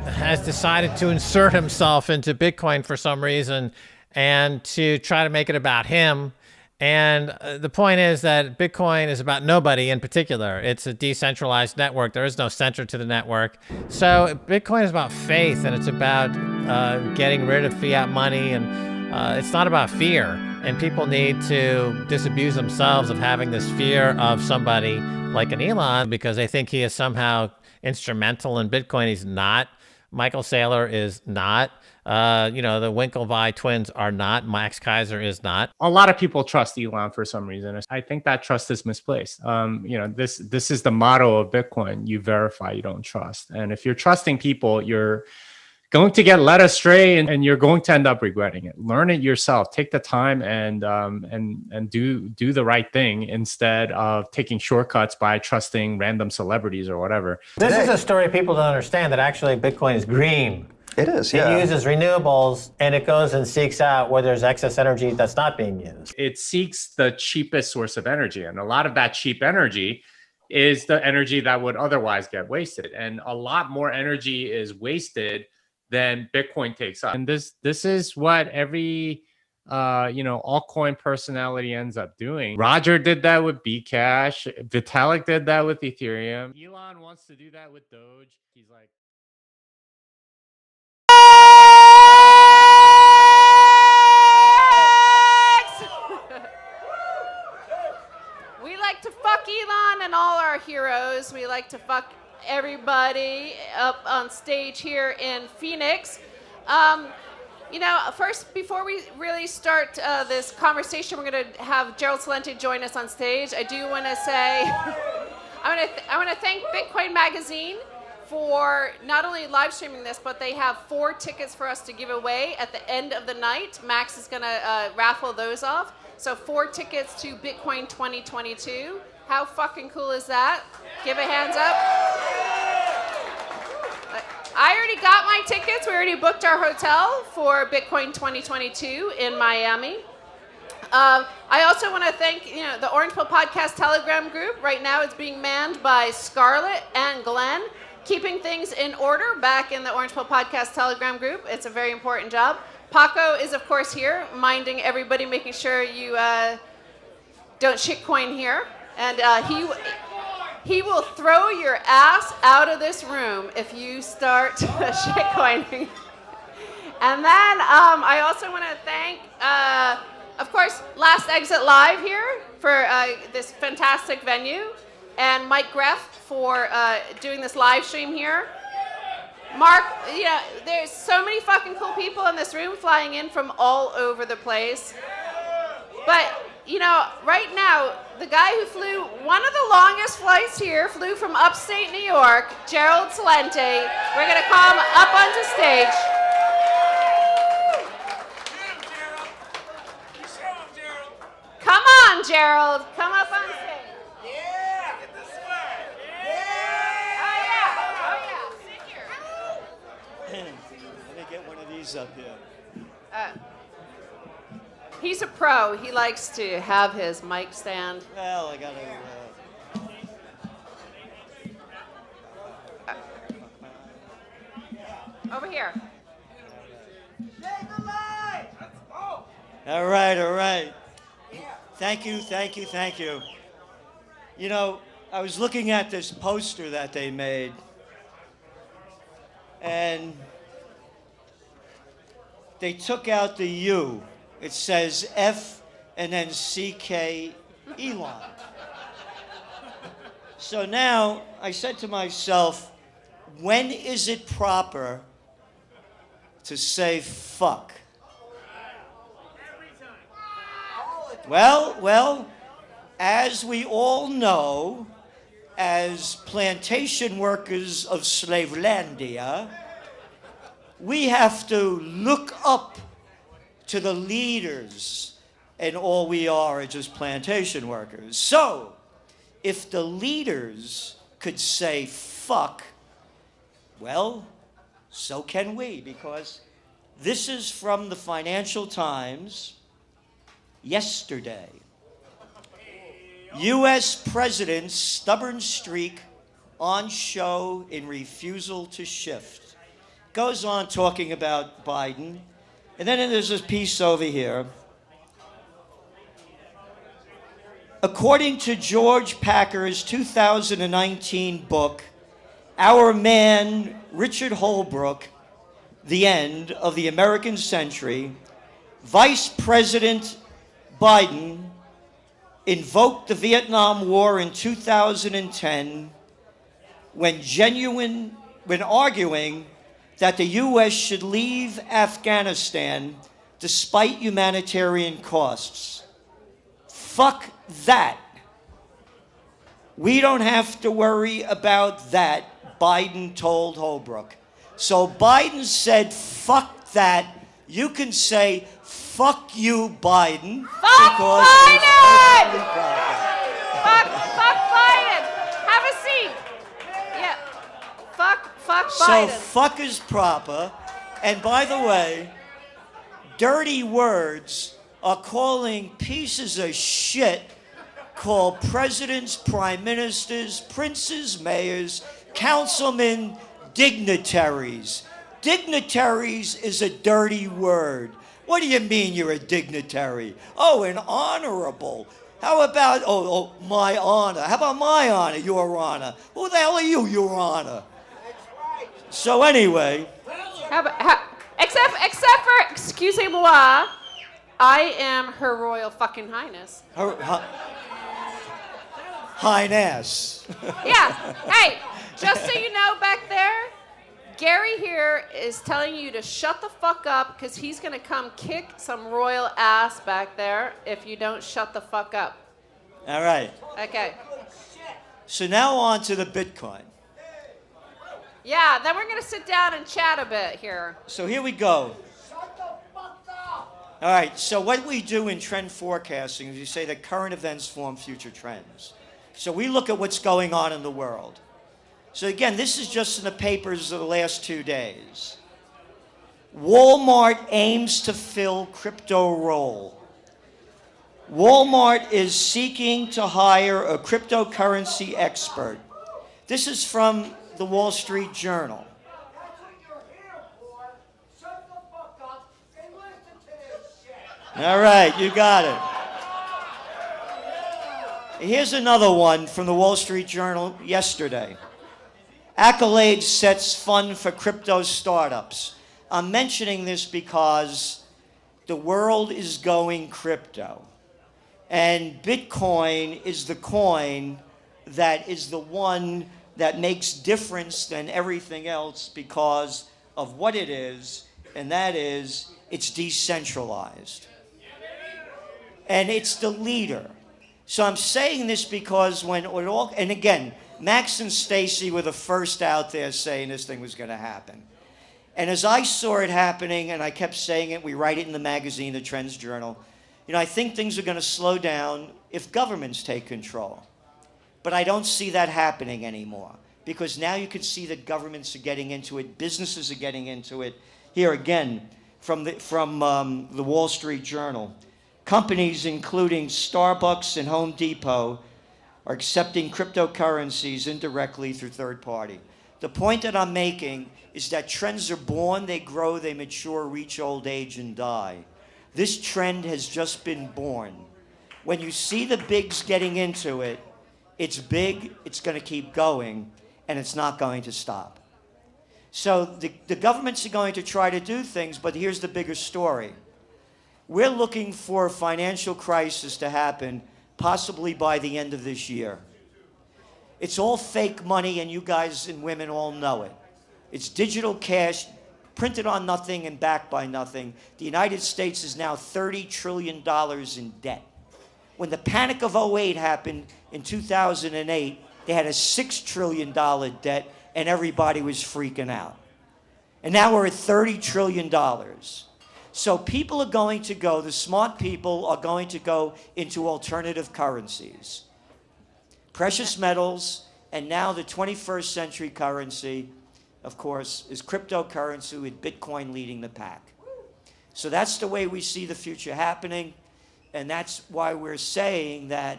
has decided to insert himself into Bitcoin for some reason and to try to make it about him. And the point is that Bitcoin is about nobody in particular. It's a decentralized network. There is no center to the network. So Bitcoin is about faith, and it's about getting rid of fiat money, and it's not about fear. And people need to disabuse themselves of having this fear of somebody like an Elon because they think he is somehow instrumental in Bitcoin. He's not. Michael Saylor is not. The Winklevi twins are not. Max Keiser is not. A lot of people trust Elon for some reason. I think that trust is misplaced. This is the motto of Bitcoin. You verify, you don't trust. And if you're trusting people, you're going to get led astray and you're going to end up regretting it. Learn it yourself. Take the time and do the right thing instead of taking shortcuts by trusting random celebrities or whatever. This is a story people don't understand, that actually Bitcoin is green. It is, yeah. It uses renewables, and it goes and seeks out where there's excess energy that's not being used. It seeks the cheapest source of energy. And a lot of that cheap energy is the energy that would otherwise get wasted. And a lot more energy is wasted than Bitcoin takes up. And this is what every altcoin personality ends up doing. Roger did that with Bcash. Vitalik did that with Ethereum. Elon wants to do that with Doge. He's like, we like to fuck Elon and all our heroes. We like to fuck everybody up on stage here in Phoenix. First, before we really start this conversation, we're going to have Gerald Celente join us on stage. I do want to say, I want to thank Bitcoin Magazine for not only live streaming this, but they have 4 tickets for us to give away at the end of the night. Max is going to raffle those off. So 4 tickets to Bitcoin 2022. How fucking cool is that? Give a hands up. I already got my tickets. We already booked our hotel for Bitcoin 2022 in Miami. I also want to thank the Orange Pill Podcast Telegram group. Right now it's being manned by Scarlett and Glenn, keeping things in order back in the Orange Pill Podcast Telegram group. It's a very important job. Paco is, of course, here, minding everybody, making sure you don't shitcoin here. And he will throw your ass out of this room if you start shitcoining. And then I also want to thank, of course, Last Exit Live here for this fantastic venue, and Mike Greff for doing this live stream here. Mark, there's so many fucking cool people in this room flying in from all over the place. But, right now, the guy who flew one of the longest flights here flew from upstate New York, Gerald Celente. We're going to call him up onto stage. Come on, Gerald. Come up on stage. Yeah! Get this way. Yeah! Oh, yeah. Sit here. Let me get one of these up here. He's a pro. He likes to have his mic stand. Well, I got to... Over here. Save the line! Let's go! All right. Thank you. I was looking at this poster that they made, and they took out the U. It says F and then CK Elon. So now I said to myself, when is it proper to say fuck? Well, as we all know, as plantation workers of Slavelandia, we have to look up to the leaders, and all we are just plantation workers. So, if the leaders could say fuck, well, so can we, because this is from the Financial Times yesterday. U.S. President's stubborn streak on show in refusal to shift. goes on talking about Biden. And then there's this piece over here. According to George Packer's 2019 book, Our Man, Richard Holbrooke, The End of the American Century, Vice President Biden invoked the Vietnam War in 2010 when arguing that the U.S. should leave Afghanistan despite humanitarian costs. Fuck that. We don't have to worry about that, Biden told Holbrooke. So Biden said, fuck that. You can say, fuck you, Biden. Fuck Biden! Fuck Biden. Have a seat. Yeah. Fuck Biden. So fuck is proper. And by the way, dirty words are calling pieces of shit called presidents, prime ministers, princes, mayors, councilmen, dignitaries. Dignitaries is a dirty word. What do you mean you're a dignitary? Oh, an honorable. How about, my honor? How about my honor, your honor? Who the hell are you, your honor? So anyway. Except for, excusez-moi, I am Her Royal fucking Highness. Highness. Yeah. Hey, just so you know back there, Gary here is telling you to shut the fuck up because he's going to come kick some royal ass back there if you don't shut the fuck up. All right. Okay. So now on to the Bitcoin. Yeah, then we're going to sit down and chat a bit here. So here we go. All right, so what we do in trend forecasting is you say that current events form future trends. So we look at what's going on in the world. So again, this is just in the papers of the last 2 days. Walmart aims to fill crypto role. Walmart is seeking to hire a cryptocurrency expert. This is from the Wall Street Journal. All right, you got it. Here's another one from the Wall Street Journal yesterday. Accolades sets fund for crypto startups. I'm mentioning this because the world is going crypto. And Bitcoin is the coin that is the one that makes difference than everything else because of what it is, and that is it's decentralized. And it's the leader. So I'm saying this because when it all, and again, Max and Stacy were the first out there saying this thing was going to happen. And as I saw it happening, and I kept saying it, we write it in the magazine, the Trends Journal, I think things are going to slow down if governments take control. But I don't see that happening anymore because now you can see that governments are getting into it, businesses are getting into it. Here again, from the Wall Street Journal. Companies including Starbucks and Home Depot are accepting cryptocurrencies indirectly through third party. The point that I'm making is that trends are born, they grow, they mature, reach old age, and die. This trend has just been born. When you see the bigs getting into it, it's big, it's going to keep going, and it's not going to stop. So the governments are going to try to do things, but here's the bigger story. We're looking for a financial crisis to happen possibly by the end of this year. It's all fake money, and you guys and women all know it. It's digital cash, printed on nothing and backed by nothing. The United States is now $30 trillion in debt. When the panic of '08 happened in 2008, they had a $6 trillion debt, and everybody was freaking out. And now we're at $30 trillion. So people are going to go, the smart people are going to go into alternative currencies. Precious metals, and now the 21st century currency, of course, is cryptocurrency with Bitcoin leading the pack. So that's the way we see the future happening, and that's why we're saying that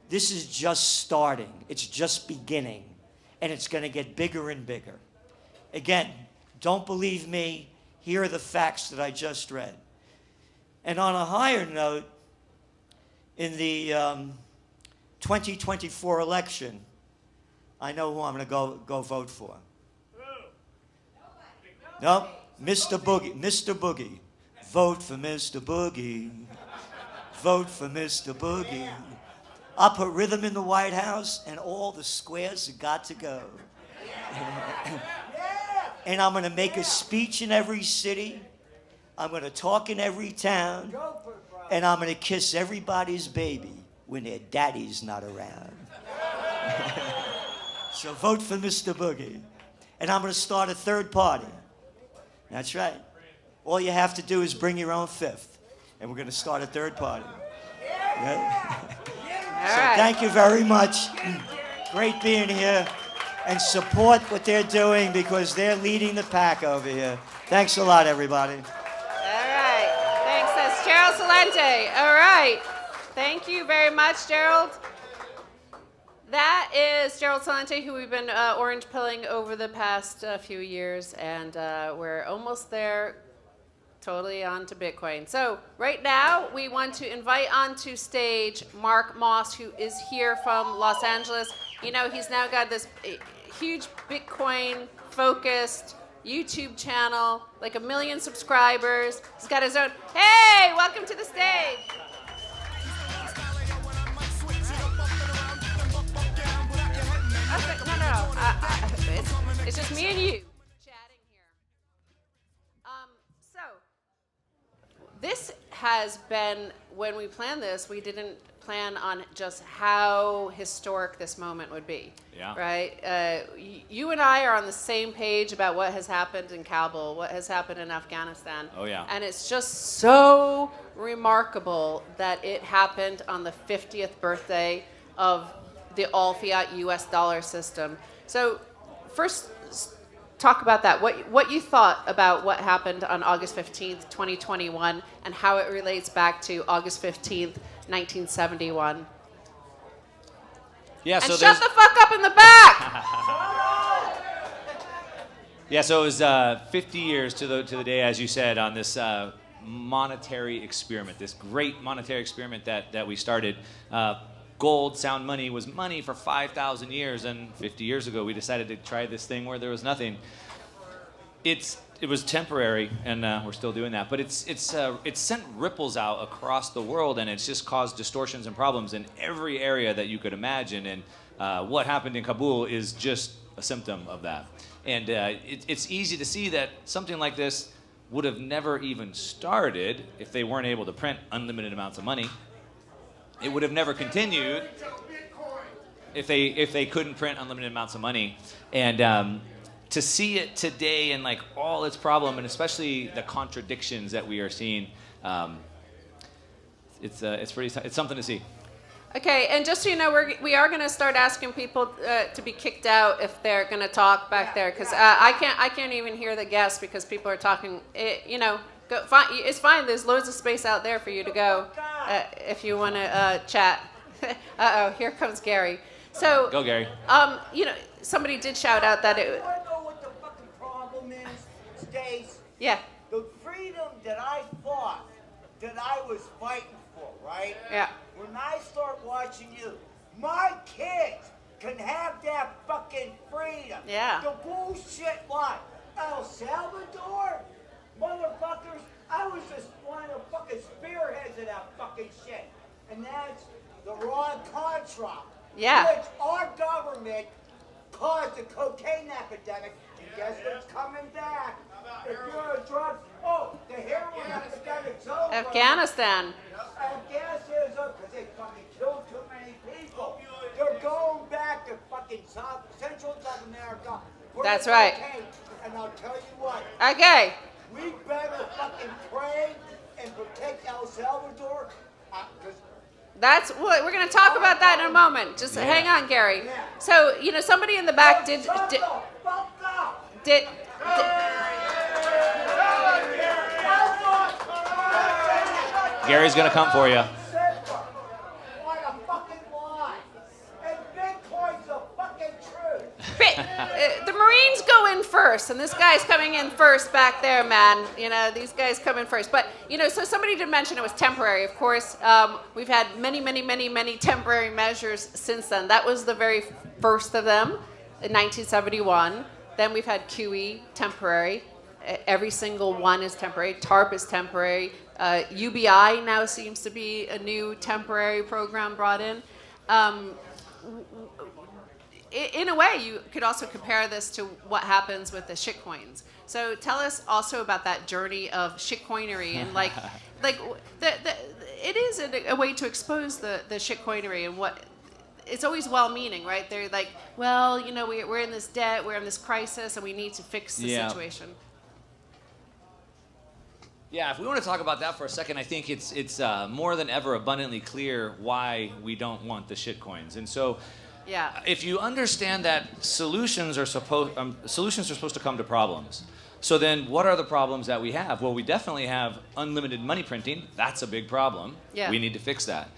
this is just starting. It's just beginning, and it's going to get bigger and bigger. Again, Don't believe me? Here are the facts that I just read. And on a higher note, in the 2024 election, I know who I'm going to go vote for. No, Mr. Boogie. Mr. Boogie. Vote for Mr. Boogie. Vote for Mr. Boogie. I'll put rhythm in the White House, and all the squares have got to go. And I'm going to make a speech in every city. I'm going to talk in every town. And I'm going to kiss everybody's baby when their daddy's not around. So vote for Mr. Boogie. And I'm going to start a third party. That's right. All you have to do is bring your own fifth. And we're going to start a third party. Yeah. So thank you very much. Great being here. And support what they're doing because they're leading the pack over here. Thanks a lot, everybody. All right. Thanks. That's Gerald Celente. All right. Thank you very much, Gerald. That is Gerald Celente, who we've been orange pilling over the past few years, and we're almost there, totally onto Bitcoin. So right now, we want to invite onto stage Mark Moss, who is here from Los Angeles. You know, he's now got this huge Bitcoin-focused YouTube channel, like 1 million subscribers. He's got his own. Hey, welcome to the stage. No. It's just me and you chatting here. So this has been, when we planned this, we didn't plan on just how historic this moment would be. Yeah. Right? You and I are on the same page about what has happened in Kabul, what has happened in Afghanistan. Oh, yeah. And it's just so remarkable that it happened on the 50th birthday of the all-fiat U.S. dollar system. So first, talk about that. What you thought about what happened on August 15th, 2021, and how it relates back to August 15th, 1971. Yeah, and so shut the fuck up in the back! Yeah, so it was 50 years to the day, as you said, on this monetary experiment, this great monetary experiment that we started. Gold, sound money, was money for 5,000 years, and 50 years ago we decided to try this thing where there was nothing. It was temporary, and we're still doing that, but it's sent ripples out across the world, and it's just caused distortions and problems in every area that you could imagine, and what happened in Kabul is just a symptom of that. And it's easy to see that something like this would have never even started if they weren't able to print unlimited amounts of money. It would have never continued if they couldn't print unlimited amounts of money. And to see it today and like all its problem, and especially the contradictions that we are seeing, it's something to see. Okay, and just so you know, we are going to start asking people to be kicked out if they're going to talk back there, because I can't even hear the guests because people are talking. It's fine. There's loads of space out there for you to go if you want to chat. Uh-oh, here comes Gary. So go, Gary. Somebody did shout out that it. You want to know what the fucking problem is, Stace? Yeah. The freedom that I thought that I was fighting for, right? Yeah. When I start watching you, my kids can have that fucking freedom. Yeah. The bullshit lie. El Salvador? Motherfuckers, I was just one of the fucking spearheads of that fucking shit. And that's the wrong contract. Yeah. Which our government caused the cocaine epidemic. And guess what's coming back? If you're a drug, the heroin epidemic's over. Afghanistan. Afghanistan is over because they fucking killed too many people. They're going back to fucking Central South America. That's right. Cocaine. And I'll tell you what. Okay. We better fucking pray and protect El Salvador. That's what we're going to talk about that in a moment. Just hang on, Gary. So, somebody in the back did Gary's going to come for you. the Marines go in first. first, and this guy's coming in first back there, man. These guys come in first. But, so somebody did mention it was temporary. Of course, we've had many temporary measures since then. That was the very first of them in 1971. Then we've had QE, temporary. Every single one is temporary. TARP is temporary. UBI now seems to be a new temporary program brought in. In a way, you could also compare this to what happens with the shitcoins. So tell us also about that journey of shitcoinery and it is a way to expose the shitcoinery and what it's always well-meaning, right? They're like, well, we're in this debt, we're in this crisis, and we need to fix the situation. Yeah, if we want to talk about that for a second, I think it's more than ever abundantly clear why we don't want the shitcoins. And so, if you understand that solutions are supposed to come to problems. So then, what are the problems that we have? Well, we definitely have unlimited money printing. That's a big problem. Yeah. We need to fix that.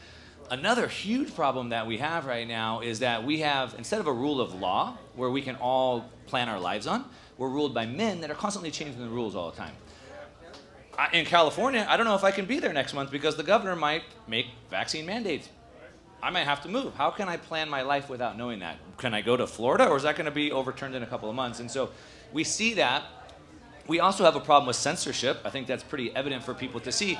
Another huge problem that we have right now is that we have, instead of a rule of law where we can all plan our lives on, we're ruled by men that are constantly changing the rules all the time. In California, I don't know if I can be there next month because the governor might make vaccine mandates. I might have to move. How can I plan my life without knowing that? Can I go to Florida, or is that going to be overturned in a couple of months? And so we see that. We also have a problem with censorship. I think that's pretty evident for people to see.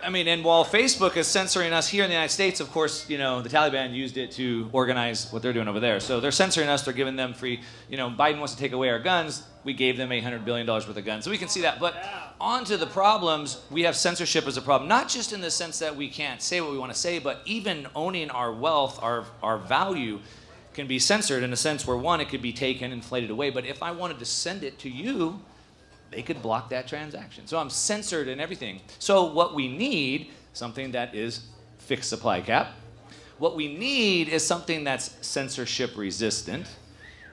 And while Facebook is censoring us here in the United States, of course, the Taliban used it to organize what they're doing over there. So they're censoring us. They're giving them free. Biden wants to take away our guns. We gave them $800 billion worth of guns. So we can see that. But on to the problems, we have censorship as a problem. Not just in the sense that we can't say what we want to say, but even owning our wealth, our value, can be censored in a sense where, one, it could be taken, inflated away. But if I wanted to send it to you, they could block that transaction. So I'm censored in everything. So what we need, something that is fixed supply cap. What we need is something that's censorship resistant.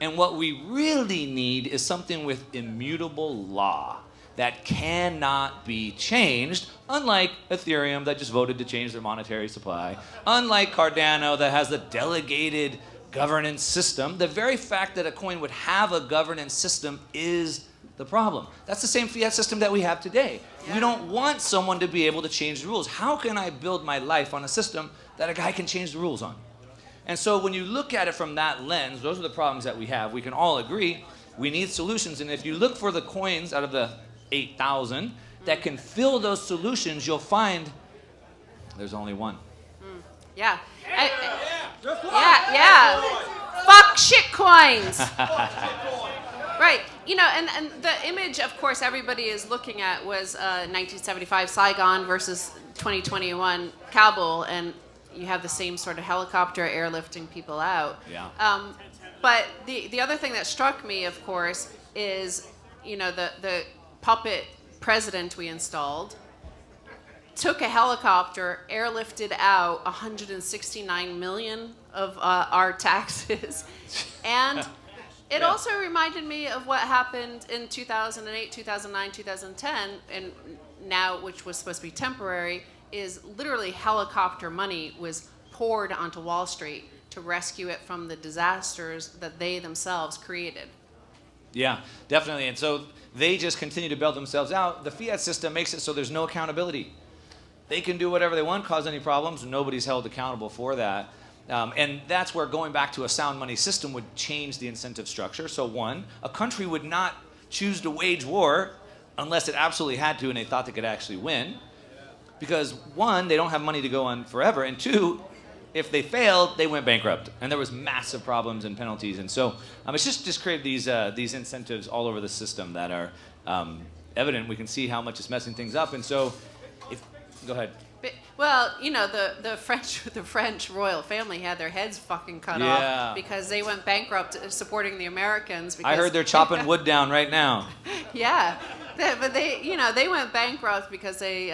And what we really need is something with immutable law that cannot be changed, unlike Ethereum that just voted to change their monetary supply, unlike Cardano that has the delegated governance system. The very fact that a coin would have a governance system is the problem. That's the same fiat system that we have today. Yeah. We don't want someone to be able to change the rules. How can I build my life on a system that a guy can change the rules on? And so when you look at it from that lens, those are the problems that we have. We can all agree we need solutions. And if you look for the coins out of the 8,000 that can fill those solutions, you'll find there's only one. Yeah. Yeah. Fuck shit coins. Right. And the image, of course, everybody is looking at was 1975 Saigon versus 2021 Kabul, and you have the same sort of helicopter airlifting people out. Yeah. But the other thing that struck me, of course, is the puppet president we installed took a helicopter, airlifted out 169 million of our taxes, and it also reminded me of what happened in 2008, 2009, 2010, and now, which was supposed to be temporary, is literally helicopter money was poured onto Wall Street to rescue it from the disasters that they themselves created. Yeah, definitely. And so they just continue to bail themselves out. The fiat system makes it so there's no accountability. They can do whatever they want, cause any problems, and nobody's held accountable for that. And that's where going back to a sound money system would change the incentive structure. So one, a country would not choose to wage war unless it absolutely had to and they thought they could actually win. Because one, they don't have money to go on forever, and two, if they failed, they went bankrupt, and there was massive problems and penalties. And so it's just created these incentives all over the system that are evident. We can see how much it's messing things up. And so, go ahead. Well, the French royal family had their heads fucking cut off because they went bankrupt supporting the Americans. Because I heard they're chopping wood down right now. Yeah, but they went bankrupt because they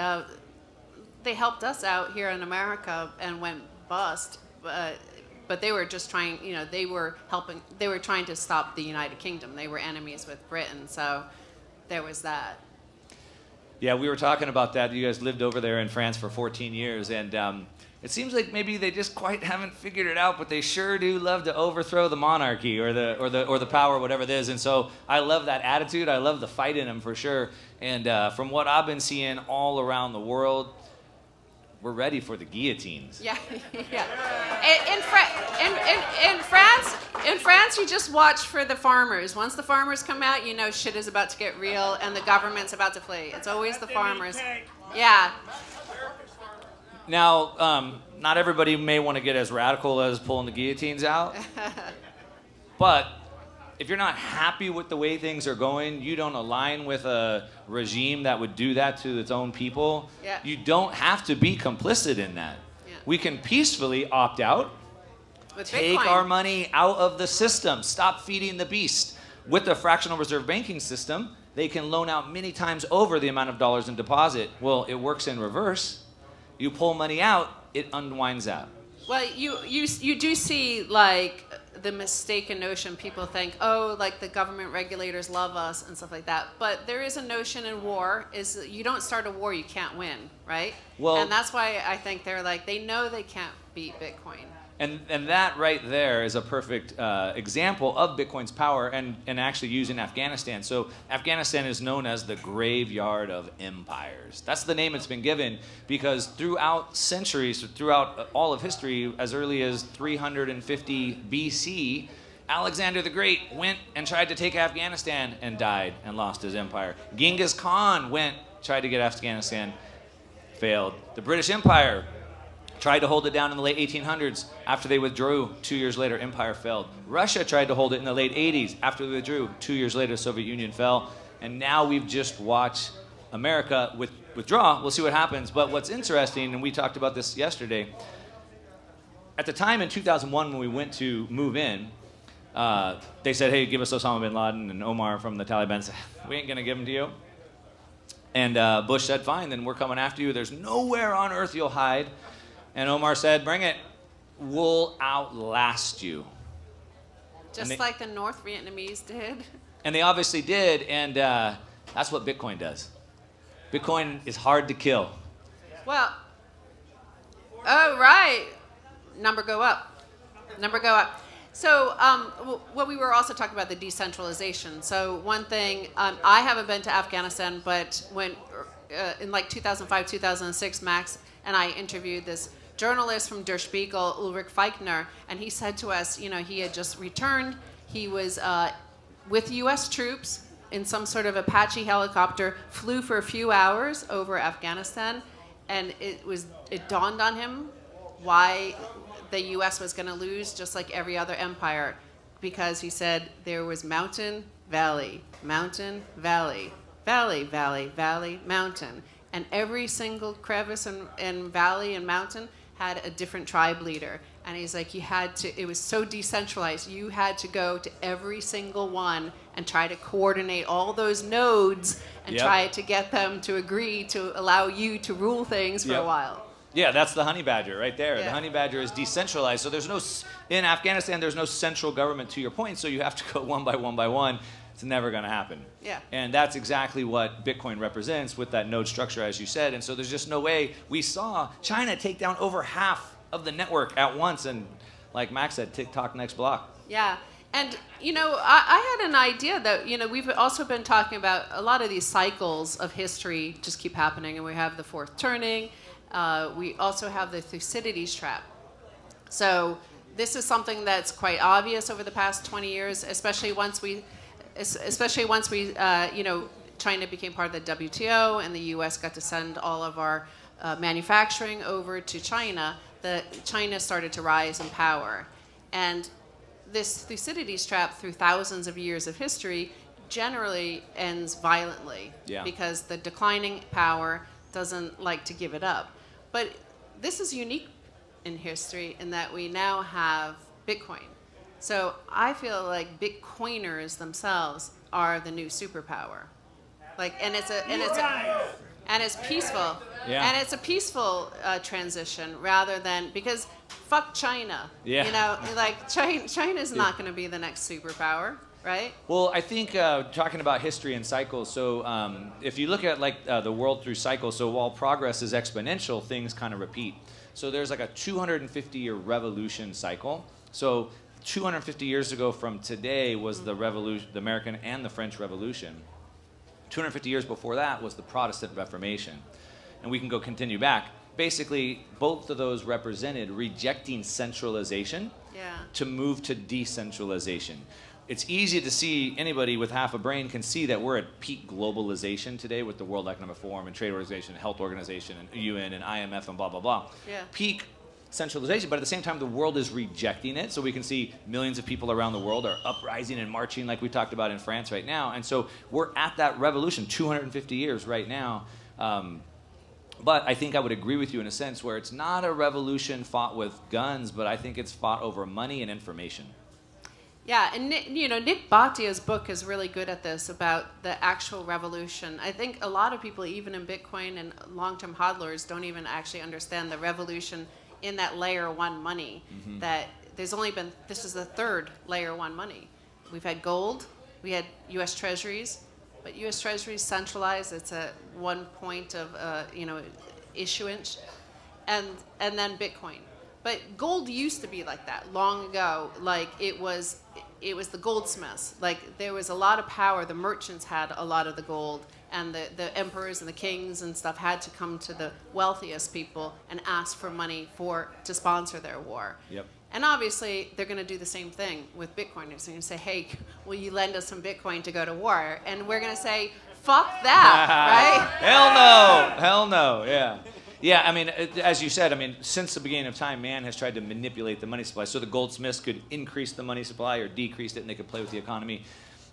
helped us out here in America and went bust. But they were just trying, they were trying to stop the United Kingdom. They were enemies with Britain, so there was that. Yeah, we were talking about that. You guys lived over there in France for 14 years, and it seems like maybe they just quite haven't figured it out, but they sure do love to overthrow the monarchy or the power, whatever it is. And so I love that attitude. I love the fight in them for sure. And from what I've been seeing all around the world, we're ready for the guillotines. Yeah, yeah. In France, you just watch for the farmers. Once the farmers come out, you know shit is about to get real and the government's about to play. It's always the farmers. Yeah. Now, not everybody may want to get as radical as pulling the guillotines out, but if you're not happy with the way things are going, you don't align with a regime that would do that to its own people, yeah. You don't have to be complicit in that. Yeah. We can peacefully opt out, With take Bitcoin. our money out of the system, stop feeding the beast. With the fractional reserve banking system, they can loan out many times over the amount of dollars in deposit. Well, it works in reverse. You pull money out, it unwinds out. Well, you do see, like, the mistaken notion. People think, oh, like the government regulators love us and stuff like that. But there is a notion in war is that you don't start a war, you can't win, right? Well, and that's why I think they're like, they know they can't beat Bitcoin. And that right there is a perfect example of Bitcoin's power and actually used in Afghanistan. So Afghanistan is known as the graveyard of empires. That's the name it's been given because throughout centuries, throughout all of history, as early as 350 BC, Alexander the Great went and tried to take Afghanistan and died and lost his empire. Genghis Khan tried to get Afghanistan, failed. The British Empire tried to hold it down in the late 1800s. After they withdrew, 2 years later, empire failed. Russia tried to hold it in the late 80s. After they withdrew, 2 years later, Soviet Union fell. And now we've just watched America withdraw. We'll see what happens. But what's interesting, and we talked about this yesterday, at the time in 2001 when we went to move in, they said, hey, give us Osama bin Laden, and Omar from the Taliban said, we ain't going to give them to you. And Bush said, fine, then we're coming after you. There's nowhere on earth you'll hide. And Omar said, bring it. We'll outlast you. Just like the North Vietnamese did. And they obviously did, and that's what Bitcoin does. Bitcoin is hard to kill. Well, oh, right. Number go up. Number go up. So, well, we were also talking about the decentralization. So one thing, I haven't been to Afghanistan, but when in like 2005, 2006, Max and I interviewed this journalist from Der Spiegel, Ulrich Feichner, and he said to us, you know, he had just returned. He was with U.S. troops in some sort of Apache helicopter, flew for a few hours over Afghanistan, and it dawned on him why the U.S. was going to lose, just like every other empire, because he said there was mountain, valley, mountain, valley, valley, valley, valley, mountain, and every single crevice and valley and mountain had a different tribe leader. And he's like, it was so decentralized, you had to go to every single one and try to coordinate all those nodes and try to get them to agree to allow you to rule things for a while. Yeah, that's the honey badger right there. Yeah. The honey badger is decentralized. So in Afghanistan, there's no central government, to your point, so you have to go one by one. It's never going to happen. Yeah. And that's exactly what Bitcoin represents with that node structure, as you said. And so there's just no way. We saw China take down over half of the network at once. And like Max said, TikTok next block. Yeah. And, you know, I had an idea that, you know, we've also been talking about a lot of these cycles of history just keep happening. And we have the fourth turning. We also have the Thucydides trap. So this is something that's quite obvious over the past 20 years, especially once we, you know, China became part of the WTO and the U.S. got to send all of our manufacturing over to China. China started to rise in power. And this Thucydides trap, through thousands of years of history, generally ends violently because the declining power doesn't like to give it up. But this is unique in history in that we now have Bitcoin. So I feel like Bitcoiners themselves are the new superpower. Like, and it's peaceful. Yeah. And it's a peaceful transition rather than, because fuck China. Yeah. You know, like China's not going to be the next superpower. right? Well, I think talking about history and cycles, so if you look at like the world through cycles, so while progress is exponential, things kind of repeat. So there's like a 250-year revolution cycle. So 250 years ago from today was the revolution, the American and the French Revolution. 250 years before that was the Protestant Reformation. And we can go continue back. Basically, both of those represented rejecting centralization to move to decentralization. It's easy to see, anybody with half a brain can see that we're at peak globalization today with the World Economic Forum and Trade Organization, and Health Organization, and UN, and IMF, and blah, blah, blah. Yeah. Peak centralization, but at the same time, the world is rejecting it. So we can see millions of people around the world are uprising and marching like we talked about in France right now. And so we're at that revolution, 250 years right now. But I think I would agree with you in a sense where it's not a revolution fought with guns, but I think it's fought over money and information. Yeah, and Nick Bhatia's book is really good at this about the actual revolution. I think a lot of people, even in Bitcoin and long-term hodlers, don't even actually understand the revolution in that layer one money. That there's only been, this is the third layer one money. We've had gold, we had U.S. Treasuries, but U.S. Treasuries centralized. It's at one point of issuance, and then Bitcoin. But gold used to be like that long ago. Like it was the goldsmiths. Like there was a lot of power. The merchants had a lot of the gold, and the emperors and the kings and stuff had to come to the wealthiest people and ask for money to sponsor their war. Yep. And obviously, they're going to do the same thing with Bitcoiners. They're going to say, hey, will you lend us some Bitcoin to go to war? And we're going to say, fuck that, right? Hell no. Hell no, yeah. Yeah, I mean, as you said, I mean, since the beginning of time, man has tried to manipulate the money supply. So the goldsmiths could increase the money supply or decrease it, and they could play with the economy.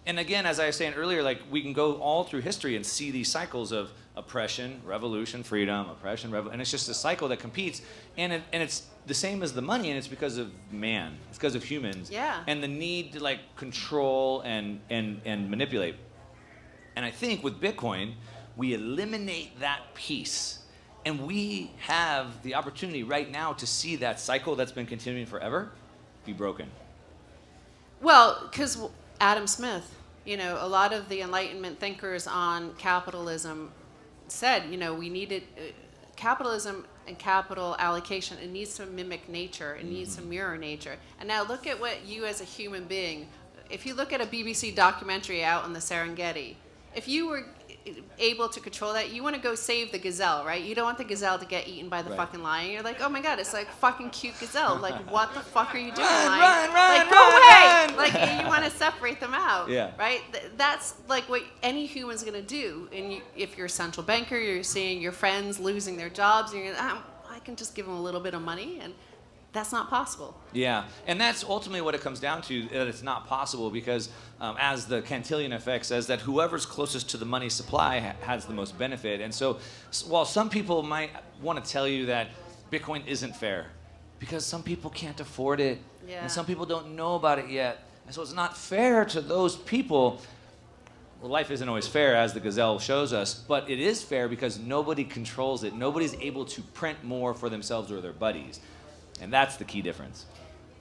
And again, as I was saying earlier, like we can go all through history and see these cycles of oppression, revolution, freedom, oppression, revolution, and it's just a cycle that competes. And it's the same as the money, and it's because of man. It's because of humans. Yeah. And the need to like control and manipulate. And I think with Bitcoin, we eliminate that piece. And we have the opportunity right now to see that cycle that's been continuing forever be broken. Well, because Adam Smith, a lot of the Enlightenment thinkers on capitalism said, we needed capitalism and capital allocation. It needs to mimic nature. It needs to mirror nature. And now look at what you as a human being, if you look at a BBC documentary out in the Serengeti, if you were able to control that, you want to go save the gazelle, right? You don't want the gazelle to get eaten by the fucking lion. You're like, oh my god, it's like fucking cute gazelle. Like, what the fuck are you doing, lion? Like, go away! Like, you want to separate them out, right? That's like what any human's gonna do. And if you're a central banker, you're seeing your friends losing their jobs, and you're gonna, I can just give them a little bit of money, and that's not possible. Yeah, and that's ultimately what it comes down to, that it's not possible because as the Cantillon effect says, that whoever's closest to the money supply has the most benefit. And so while some people might want to tell you that Bitcoin isn't fair, because some people can't afford it, and some people don't know about it yet, and so it's not fair to those people. Well, life isn't always fair, as the gazelle shows us, but it is fair because nobody controls it. Nobody's able to print more for themselves or their buddies. And that's the key difference.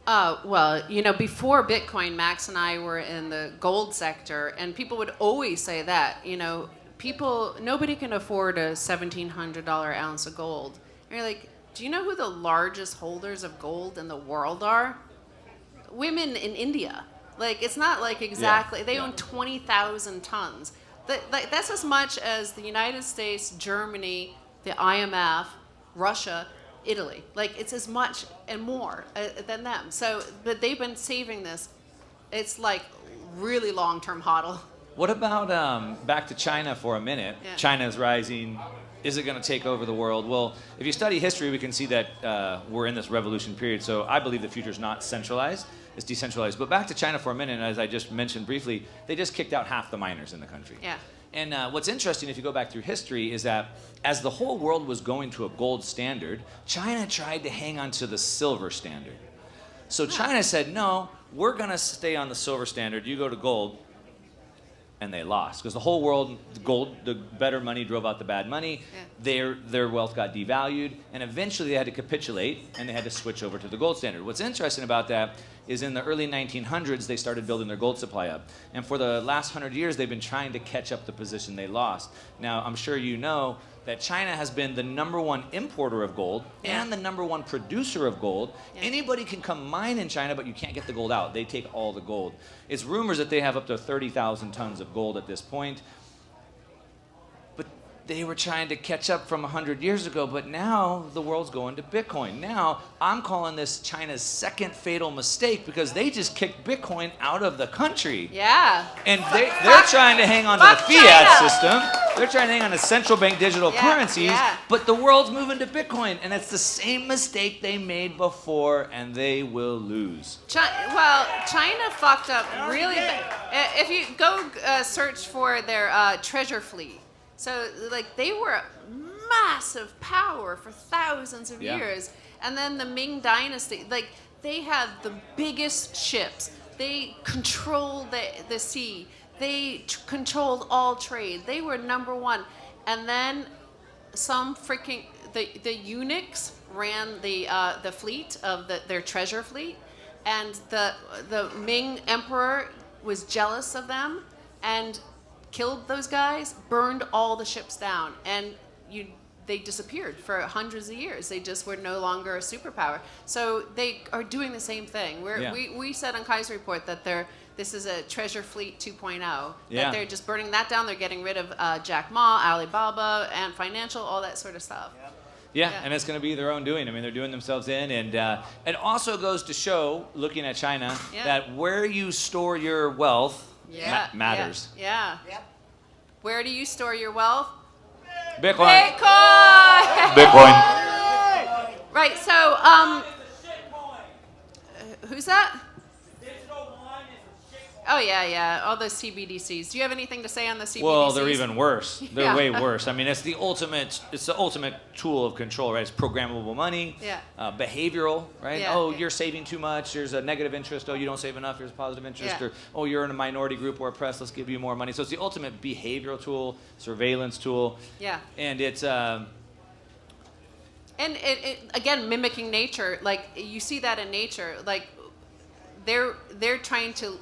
Well, before Bitcoin, Max and I were in the gold sector, and people would always say that, nobody can afford a $1,700 ounce of gold. And you're like, do you know who the largest holders of gold in the world are? Women in India. Like, it's not like exactly, they own 20,000 tons. That's as much as the United States, Germany, the IMF, Russia, Italy. Like, it's as much and more than them. So, but they've been saving this. It's like really long-term hodl. What about back to China for a minute? Yeah. China's rising. Is it going to take over the world? Well, if you study history, we can see that we're in this revolution period. So I believe the future is not centralized. It's decentralized. But back to China for a minute, as I just mentioned briefly, they just kicked out half the miners in the country. Yeah. And what's interesting, if you go back through history, is that as the whole world was going to a gold standard, China tried to hang on to the silver standard. So China said, no, we're going to stay on the silver standard. You go to gold. and they lost because the whole world, the better money drove out the bad money. Yeah. Their wealth got devalued, and eventually they had to capitulate and they had to switch over to the gold standard. What's interesting about that is in the early 1900s they started building their gold supply up, and for the last 100 years they've been trying to catch up the position they lost. Now I'm sure you know that China has been the #1 importer of gold and the #1 producer of gold. Yeah. Anybody can come mine in China, but you can't get the gold out. They take all the gold. It's rumors that they have up to 30,000 tons of gold at this point. But they were trying to catch up from 100 years ago, but now the world's going to Bitcoin. Now, I'm calling this China's second fatal mistake because they just kicked Bitcoin out of the country. Yeah. And they're trying to hang on to the fiat system. They're trying to hang on to central bank digital currencies, but the world's moving to Bitcoin, and it's the same mistake they made before, and they will lose. China fucked up really bad. If you go search for their treasure fleet, so like they were a massive power for thousands of years, and then the Ming Dynasty, like they had the biggest ships. They controlled the sea. They controlled all trade. They were #1. And then some freaking the eunuchs ran the fleet of their treasure fleet, and the Ming emperor was jealous of them and killed those guys, burned all the ships down, and they disappeared for hundreds of years. They just were no longer a superpower. So they are doing the same thing. We said on Keiser Report that this is a treasure fleet 2.0. That they're just burning that down. They're getting rid of Jack Ma, Alibaba, and financial, all that sort of stuff. Yeah, and it's going to be their own doing. I mean, they're doing themselves in. And it also goes to show, looking at China, that where you store your wealth matters. Yeah. Where do you store your wealth? Bitcoin. Bitcoin. Right. So, who's that? Oh yeah, all those CBDCs. Do you have anything to say on the CBDCs? Well, they're even worse. They're way worse. I mean, it's the ultimate tool of control, right? It's programmable money, behavioral, right? You're saving too much. There's a negative interest. Oh, you don't save enough. There's a positive interest. Or oh, you're in a minority group or oppressed. Let's give you more money. So it's the ultimate behavioral tool, surveillance tool. Yeah. And it's And it again mimicking nature. Like you see that in nature. Like they're trying to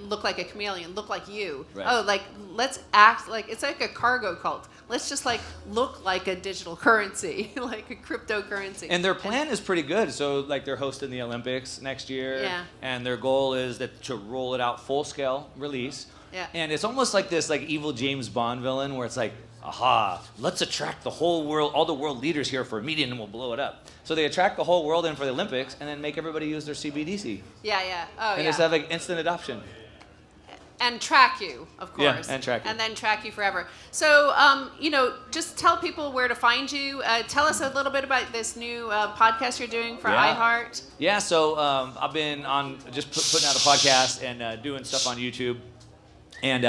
look like a chameleon, look like you. Right. Oh, like let's act like it's like a cargo cult. Let's just like look like a digital currency, like a cryptocurrency. And their plan is pretty good. So like they're hosting the Olympics next year, and their goal is to roll it out full scale release. Yeah. And it's almost like this like evil James Bond villain where it's like, aha, let's attract the whole world, all the world leaders here for a meeting, and we'll blow it up. So they attract the whole world in for the Olympics and then make everybody use their CBDC. And just have like instant adoption. And track you, of course. Yeah, and track you. And then track you forever. So, just tell people where to find you. Tell us a little bit about this new podcast you're doing for iHeart. Yeah, so I've been on just putting out a podcast and doing stuff on YouTube. And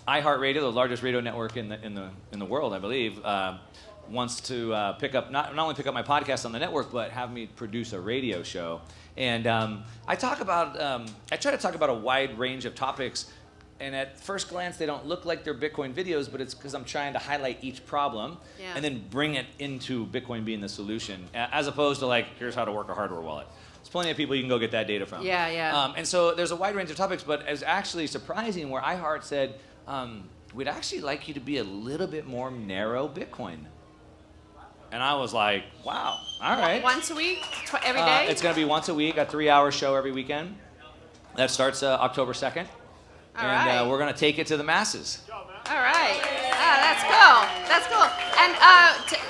iHeartRadio, the largest radio network in the world, I believe, wants to pick up not only pick up my podcast on the network, but have me produce a radio show. And I try to talk about a wide range of topics. And at first glance, they don't look like they're Bitcoin videos, but it's because I'm trying to highlight each problem and then bring it into Bitcoin being the solution, as opposed to like, here's how to work a hardware wallet. There's plenty of people you can go get that data from. And so there's a wide range of topics, but it was actually surprising where iHeart said, we'd actually like you to be a little bit more narrow Bitcoin. And I was like, wow, all right. Once a week? Every day? It's going to be once a week, a 3-hour show every weekend. That starts October 2nd. And we're going to take it to the masses. All right. That's cool. That's cool.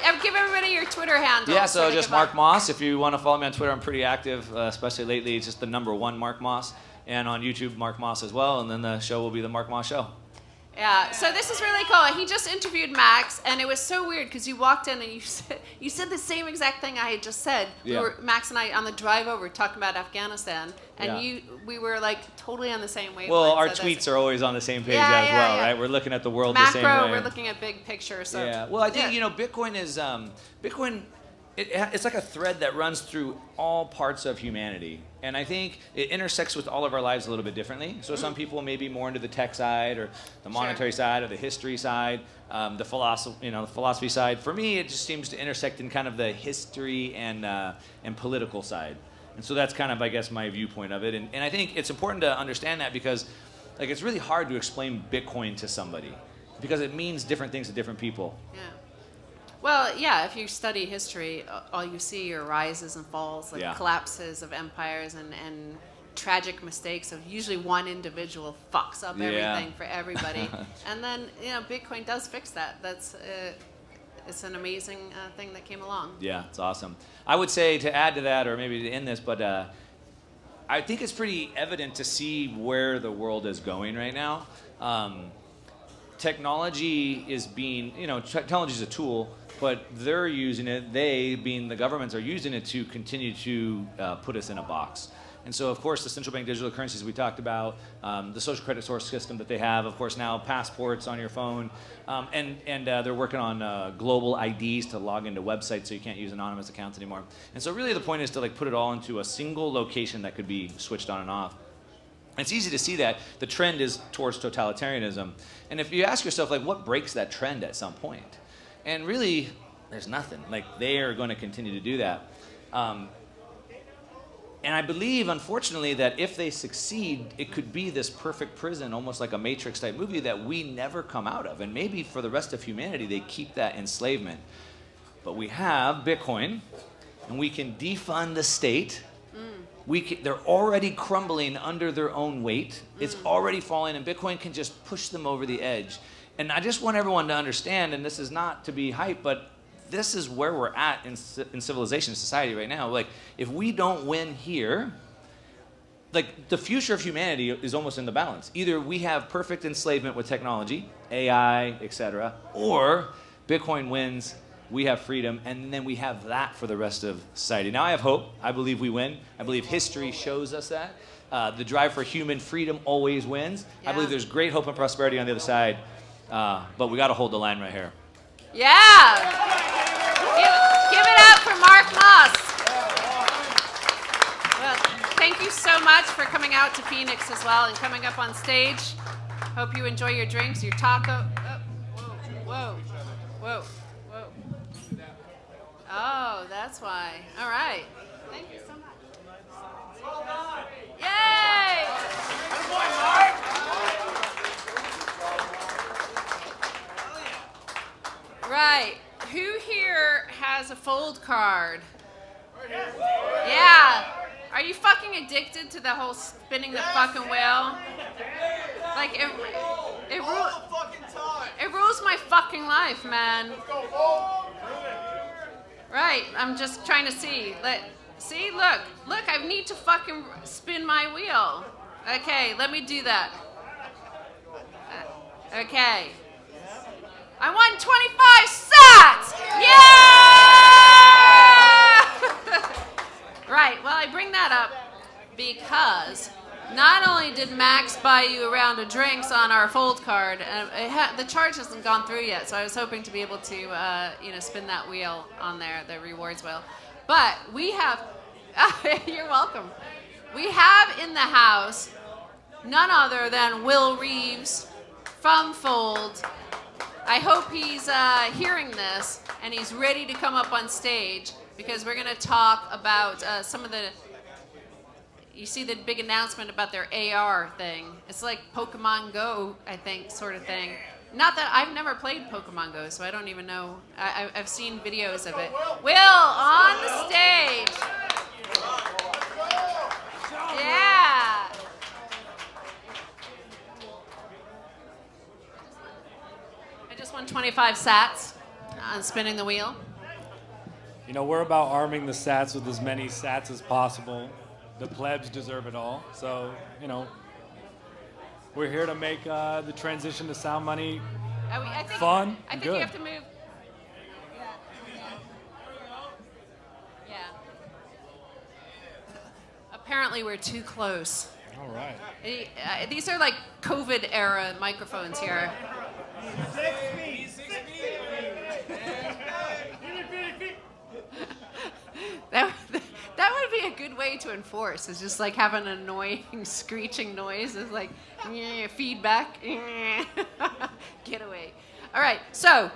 And give everybody your Twitter handle. Yeah, so just Mark Moss. If you want to follow me on Twitter, I'm pretty active, especially lately. It's just the #1 Mark Moss. And on YouTube, Mark Moss as well. And then the show will be the Mark Moss Show. Yeah, so this is really cool. He just interviewed Max, and it was so weird because you walked in and you said the same exact thing I had just said. Max and I on the drive over talking about Afghanistan, and we were like totally on the same wavelength. Well, our tweets are always on the same page as well, right? We're looking at the world the same way. We're looking at big picture. So Well, I think Bitcoin is it's like a thread that runs through all parts of humanity. And I think it intersects with all of our lives a little bit differently. So some people may be more into the tech side or the monetary side or the history side, the philosophy side. For me, it just seems to intersect in kind of the history and political side. And so that's kind of, I guess, my viewpoint of it. And I think it's important to understand that because like it's really hard to explain Bitcoin to somebody because it means different things to different people. Yeah. Well, yeah, if you study history, all you see are rises and falls, like collapses of empires and tragic mistakes of usually one individual fucks up everything for everybody. And then, Bitcoin does fix that. That's it's an amazing thing that came along. Yeah, it's awesome. I would say to add to that, or maybe to end this, but I think it's pretty evident to see where the world is going right now. Technology is being, technology is a tool, but they're using it, they, being the governments, are using it to continue to put us in a box. And so, of course, the central bank digital currencies we talked about, the social credit source system that they have, of course, now passports on your phone, and they're working on global IDs to log into websites so you can't use anonymous accounts anymore. And so really the point is to put it all into a single location that could be switched on and off. It's easy to see that the trend is towards totalitarianism. And if you ask yourself, what breaks that trend at some point? And really, there's nothing. They are going to continue to do that. And I believe, unfortunately, that if they succeed, it could be this perfect prison, almost like a Matrix-type movie that we never come out of. And maybe for the rest of humanity, they keep that enslavement. But we have Bitcoin, and we can defund the state. They're already crumbling under their own weight. It's already falling, and Bitcoin can just push them over the edge. And I just want everyone to understand, and this is not to be hype, but this is where we're at in civilization, society right now. If we don't win here, the future of humanity is almost in the balance. Either we have perfect enslavement with technology, AI, etc., or Bitcoin wins, we have freedom, and then we have that for the rest of society. Now I have hope. I believe we win. I believe history shows us that. The drive for human freedom always wins. Yeah. I believe there's great hope and prosperity on the other side, but we got to hold the line right here. Yeah! Give it up for Mark Musk. Well, thank you so much for coming out to Phoenix as well and coming up on stage. Hope you enjoy your drinks, your taco. Oh, whoa. Oh, that's why. All right. Thank you so much. Well done. Yay! Good boy, Mark. Right. Who here has a fold card? Yeah. Are you fucking addicted to the whole spinning the fucking wheel? It rules my fucking life, man. Right. I'm just trying to see. Look, I need to fucking spin my wheel. Okay, let me do that. Okay. I won 25 sats! Yeah! Right, well, I bring that up because not only did Max buy you a round of drinks on our fold card, the charge hasn't gone through yet, so I was hoping to be able to, spin that wheel on there, the rewards wheel. But we have, you're welcome. We have in the house none other than Will Reeves from Fold. I hope he's hearing this and he's ready to come up on stage because we're going to talk about some of the, you see the big announcement about their AR thing. It's like Pokemon Go, I think, sort of thing. Not that I've never played Pokemon Go, so I don't even know. I've seen videos of it. Will, on the stage. Yeah. I just won 25 sats on spinning the wheel. We're about arming the sats with as many sats as possible. The plebs deserve it all. So, we're here to make the transition to sound money fun. I think good. You have to move. Yeah. Apparently, we're too close. All right. These are like COVID era microphones here. 6 feet. way to enforce. It's just like have an annoying screeching noise. It's like feedback. Get away. All right, so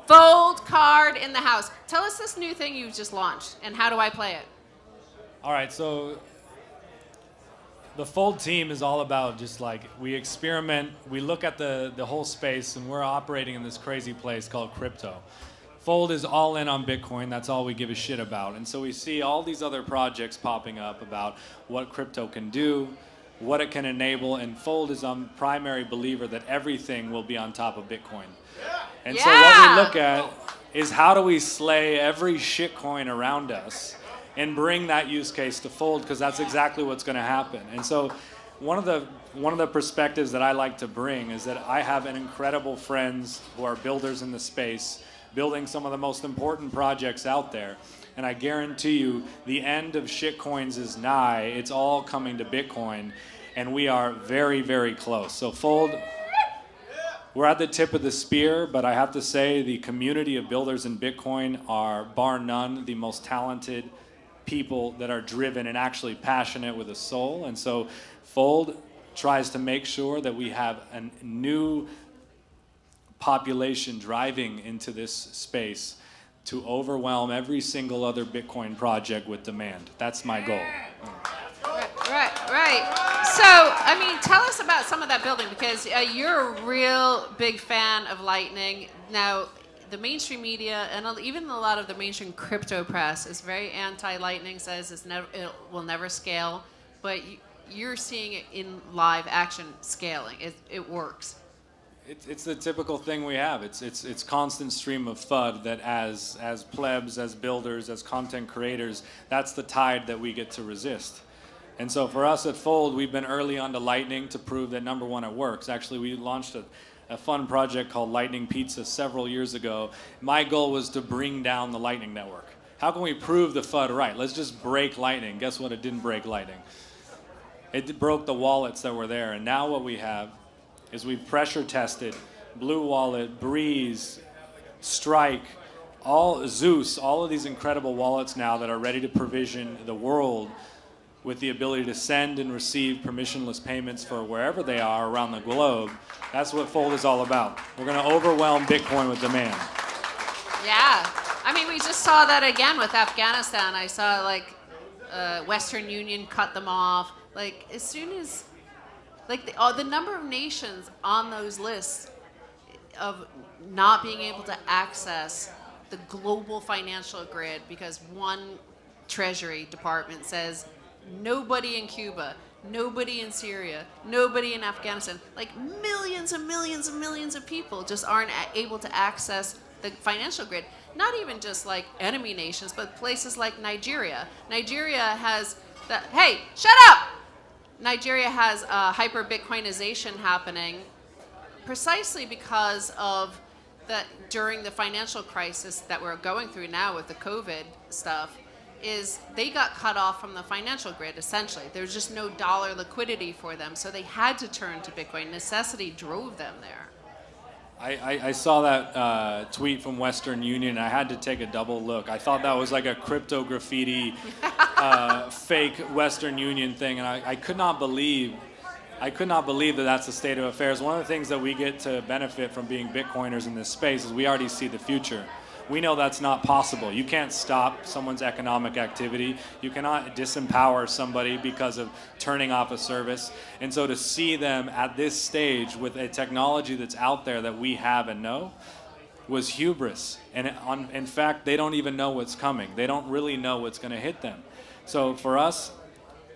Fold card in the house. Tell us this new thing you've just launched, and how do I play it? All right, so the Fold team is all about just like we experiment, we look at the whole space, and we're operating in this crazy place called crypto. Fold is all in on Bitcoin. That's all we give a shit about. And so we see all these other projects popping up about what crypto can do, what it can enable, and Fold is a primary believer that everything will be on top of Bitcoin. And so what we look at is how do we slay every shitcoin around us and bring that use case to Fold, because that's exactly what's going to happen. And so one of the perspectives that I like to bring is that I have an incredible friends who are builders in the space, building some of the most important projects out there. And I guarantee you the end of shitcoins is nigh. It's all coming to Bitcoin, and we are very, very close. So Fold, we're at the tip of the spear, but I have to say the community of builders in Bitcoin are, bar none, the most talented people that are driven and actually passionate with a soul. And so Fold tries to make sure that we have a new population driving into this space to overwhelm every single other Bitcoin project with demand. That's my goal. Right. So, I mean, tell us about some of that building, because you're a real big fan of Lightning. Now, the mainstream media and even a lot of the mainstream crypto press is very anti-Lightning, says it will never scale, but you're seeing it in live action scaling. It works. It's the typical thing we have. It's constant stream of FUD that as plebs, as builders, as content creators, that's the tide that we get to resist. And so for us at Fold, we've been early on to Lightning to prove that, number one, it works. Actually, we launched a fun project called Lightning Pizza several years ago. My goal was to bring down the Lightning Network. How can we prove the FUD right? Let's just break Lightning. Guess what? It didn't break Lightning. It broke the wallets that were there. And now what we have is we've pressure tested Blue Wallet, Breeze, Strike, Zeus, all of these incredible wallets now that are ready to provision the world with the ability to send and receive permissionless payments for wherever they are around the globe. That's what Fold is all about. We're going to overwhelm Bitcoin with demand. Yeah. I mean, we just saw that again with Afghanistan. I saw, like, Western Union cut them off. Like, as soon as, like, the number of nations on those lists of not being able to access the global financial grid because one Treasury Department says, nobody in Cuba, nobody in Syria, nobody in Afghanistan, like millions and millions and millions of people just aren't able to access the financial grid. Not even just like enemy nations, but places like Nigeria. Nigeria has hey, shut up! Nigeria has hyper-Bitcoinization happening precisely because of that during the financial crisis that we're going through now with the COVID stuff. Is they got cut off from the financial grid, essentially. There's just no dollar liquidity for them, so they had to turn to Bitcoin. Necessity drove them there. I saw that tweet from Western Union. I had to take a double look. I thought that was like a crypto graffiti fake Western Union thing, and I could not believe that that's the state of affairs. One of the things that we get to benefit from being Bitcoiners in this space is we already see the future. We know that's not possible. You can't stop someone's economic activity. You cannot disempower somebody because of turning off a service. And so to see them at this stage with a technology that's out there that we have and know was hubris. And in fact, they don't even know what's coming. They don't really know what's going to hit them. So for us,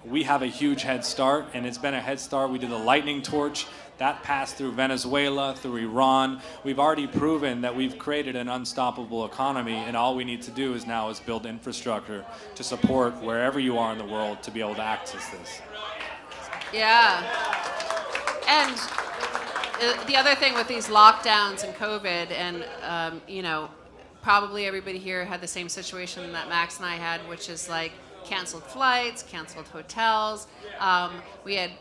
we have a huge head start, and it's been a head start. We did the lightning torch. That passed through Venezuela, through Iran. We've already proven that we've created an unstoppable economy, and all we need to do is build infrastructure to support wherever you are in the world to be able to access this. Yeah. And the other thing with these lockdowns and COVID, and probably everybody here had the same situation that Max and I had, which is like canceled flights, canceled hotels. We had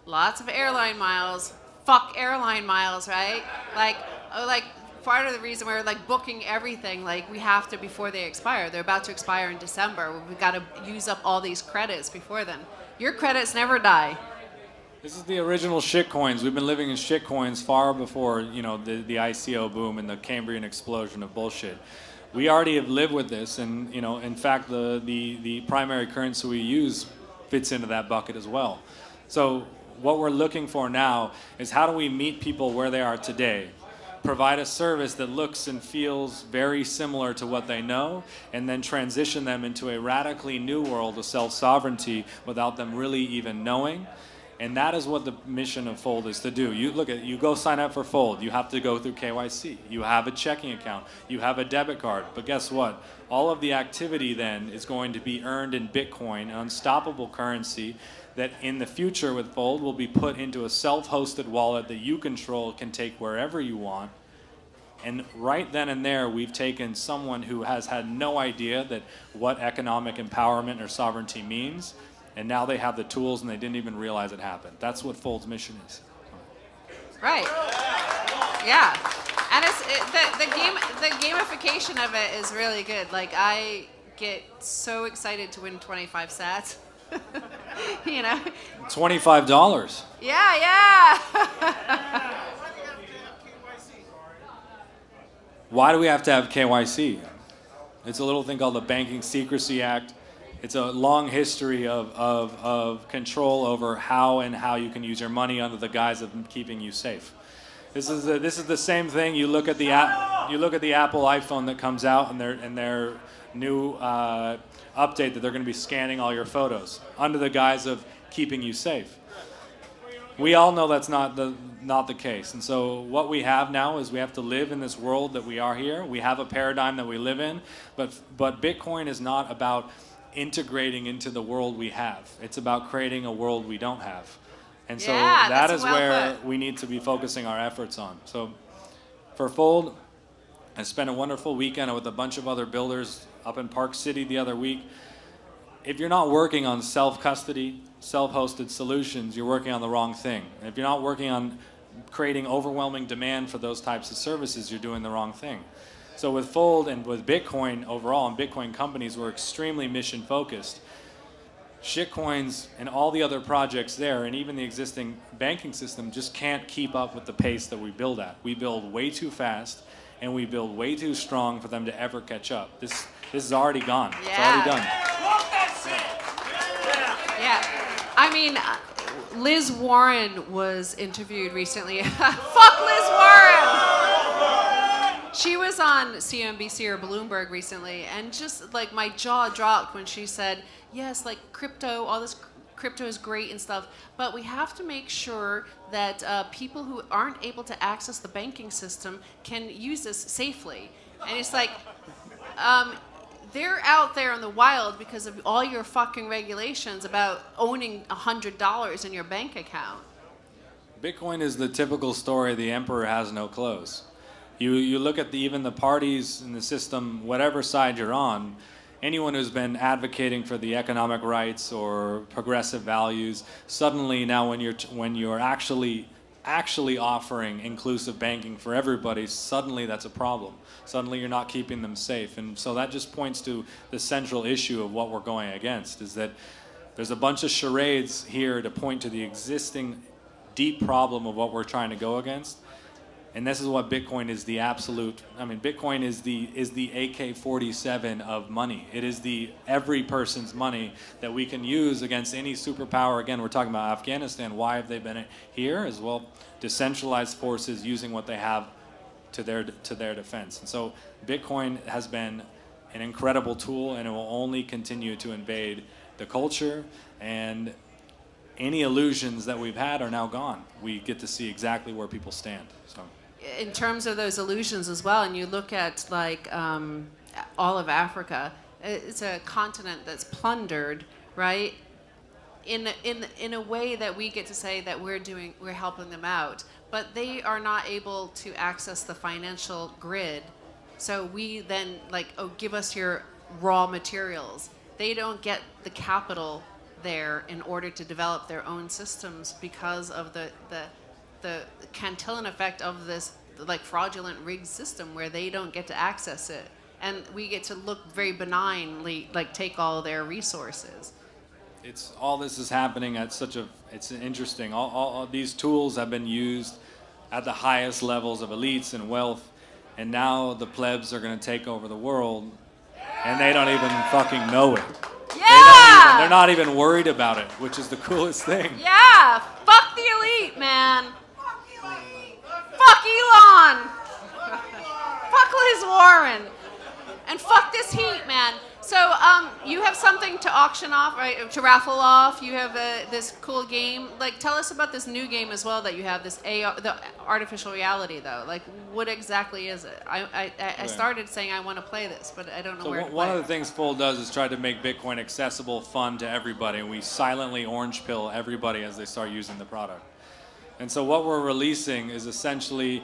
lots of airline miles. Fuck airline miles, right? Like part of the reason we're like booking everything, like we have to before they expire. They're about to expire in December. We've got to use up all these credits before then. Your credits never die. This is the original shitcoins. We've been living in shitcoins far before, you know, the ICO boom and the Cambrian explosion of bullshit. We already have lived with this, and you know, in fact, the primary currency we use fits into that bucket as well. So what we're looking for now is how do we meet people where they are today, provide a service that looks and feels very similar to what they know, and then transition them into a radically new world of self-sovereignty without them really even knowing. And that is what the mission of Fold is to do. You go sign up for Fold. You have to go through KYC. You have a checking account. You have a debit card. But guess what? All of the activity then is going to be earned in Bitcoin, an unstoppable currency that in the future with Fold will be put into a self-hosted wallet that you control, can take wherever you want. And right then and there, we've taken someone who has had no idea that what economic empowerment or sovereignty means, and now they have the tools and they didn't even realize it happened. That's what Fold's mission is. Right. Yeah. And the gamification of it is really good. Like, I get so excited to win 25 sats. You know? $25. Yeah. Why do we have to have KYC? It's a little thing called the Banking Secrecy Act. It's a long history of control over how you can use your money under the guise of keeping you safe. This is the same thing. You look at the Apple iPhone that comes out and their new update that they're going to be scanning all your photos under the guise of keeping you safe. We all know that's not the case. And so what we have now is we have to live in this world that we are here. We have a paradigm that we live in, but Bitcoin is not about integrating into the world we have. It's about creating a world we don't have. And so that is where we need to be focusing our efforts on. So for Fold, I spent a wonderful weekend with a bunch of other builders up in Park City the other week. If you're not working on self-custody, self-hosted solutions, you're working on the wrong thing. And if you're not working on creating overwhelming demand for those types of services, you're doing the wrong thing. So with Fold and with Bitcoin overall, and Bitcoin companies, we're extremely mission-focused. Shitcoins and all the other projects there, and even the existing banking system, just can't keep up with the pace that we build at. We build way too fast, and we build way too strong for them to ever catch up. This is already gone. Yeah. It's already done. Yeah. I mean, Liz Warren was interviewed recently. Fuck Liz Warren! She was on CNBC or Bloomberg recently, and just like my jaw dropped when she said, yes, like crypto, all this crypto is great and stuff, but we have to make sure that people who aren't able to access the banking system can use this safely. And it's like, they're out there in the wild because of all your fucking regulations about owning $100 in your bank account. Bitcoin is the typical story, the emperor has no clothes. You look at even the parties in the system, whatever side you're on, anyone who's been advocating for the economic rights or progressive values, suddenly now when you're actually offering inclusive banking for everybody, suddenly that's a problem. Suddenly you're not keeping them safe. And so that just points to the central issue of what we're going against, is that there's a bunch of charades here to point to the existing deep problem of what we're trying to go against. And this is what Bitcoin is the absolute, Bitcoin is the AK-47 of money. It is the every person's money that we can use against any superpower. Again, we're talking about Afghanistan. Why have they been here? As well, decentralized forces using what they have to their defense. And so Bitcoin has been an incredible tool, and it will only continue to invade the culture, and any illusions that we've had are now gone. We get to see exactly where people stand. So, in terms of those illusions as well, and you look at like all of Africa, it's a continent that's plundered, right? In a way that we get to say that we're helping them out, but they are not able to access the financial grid. So we then like, oh, give us your raw materials. They don't get the capital there in order to develop their own systems because of the Cantillon effect of this like fraudulent rigged system where they don't get to access it, and we get to look very benignly, like take all their resources. It's all this is happening at it's interesting. All these tools have been used at the highest levels of elites and wealth, and now the plebs are going to take over the world, and they don't even fucking know it. Yeah! They're not even worried about it, which is the coolest thing. Yeah! Fuck the elite, man! Fuck Elon! Fuck Liz Warren! And fuck this heat, man. So, you have something to auction off, right? To raffle off. You have this cool game. Like, tell us about this new game as well that you have. This the artificial reality, though. Like, what exactly is it? I started saying I want to play this, but I don't know where to play. One of the things Fold does is try to make Bitcoin accessible, fun to everybody, and we silently orange pill everybody as they start using the product. And so what we're releasing is essentially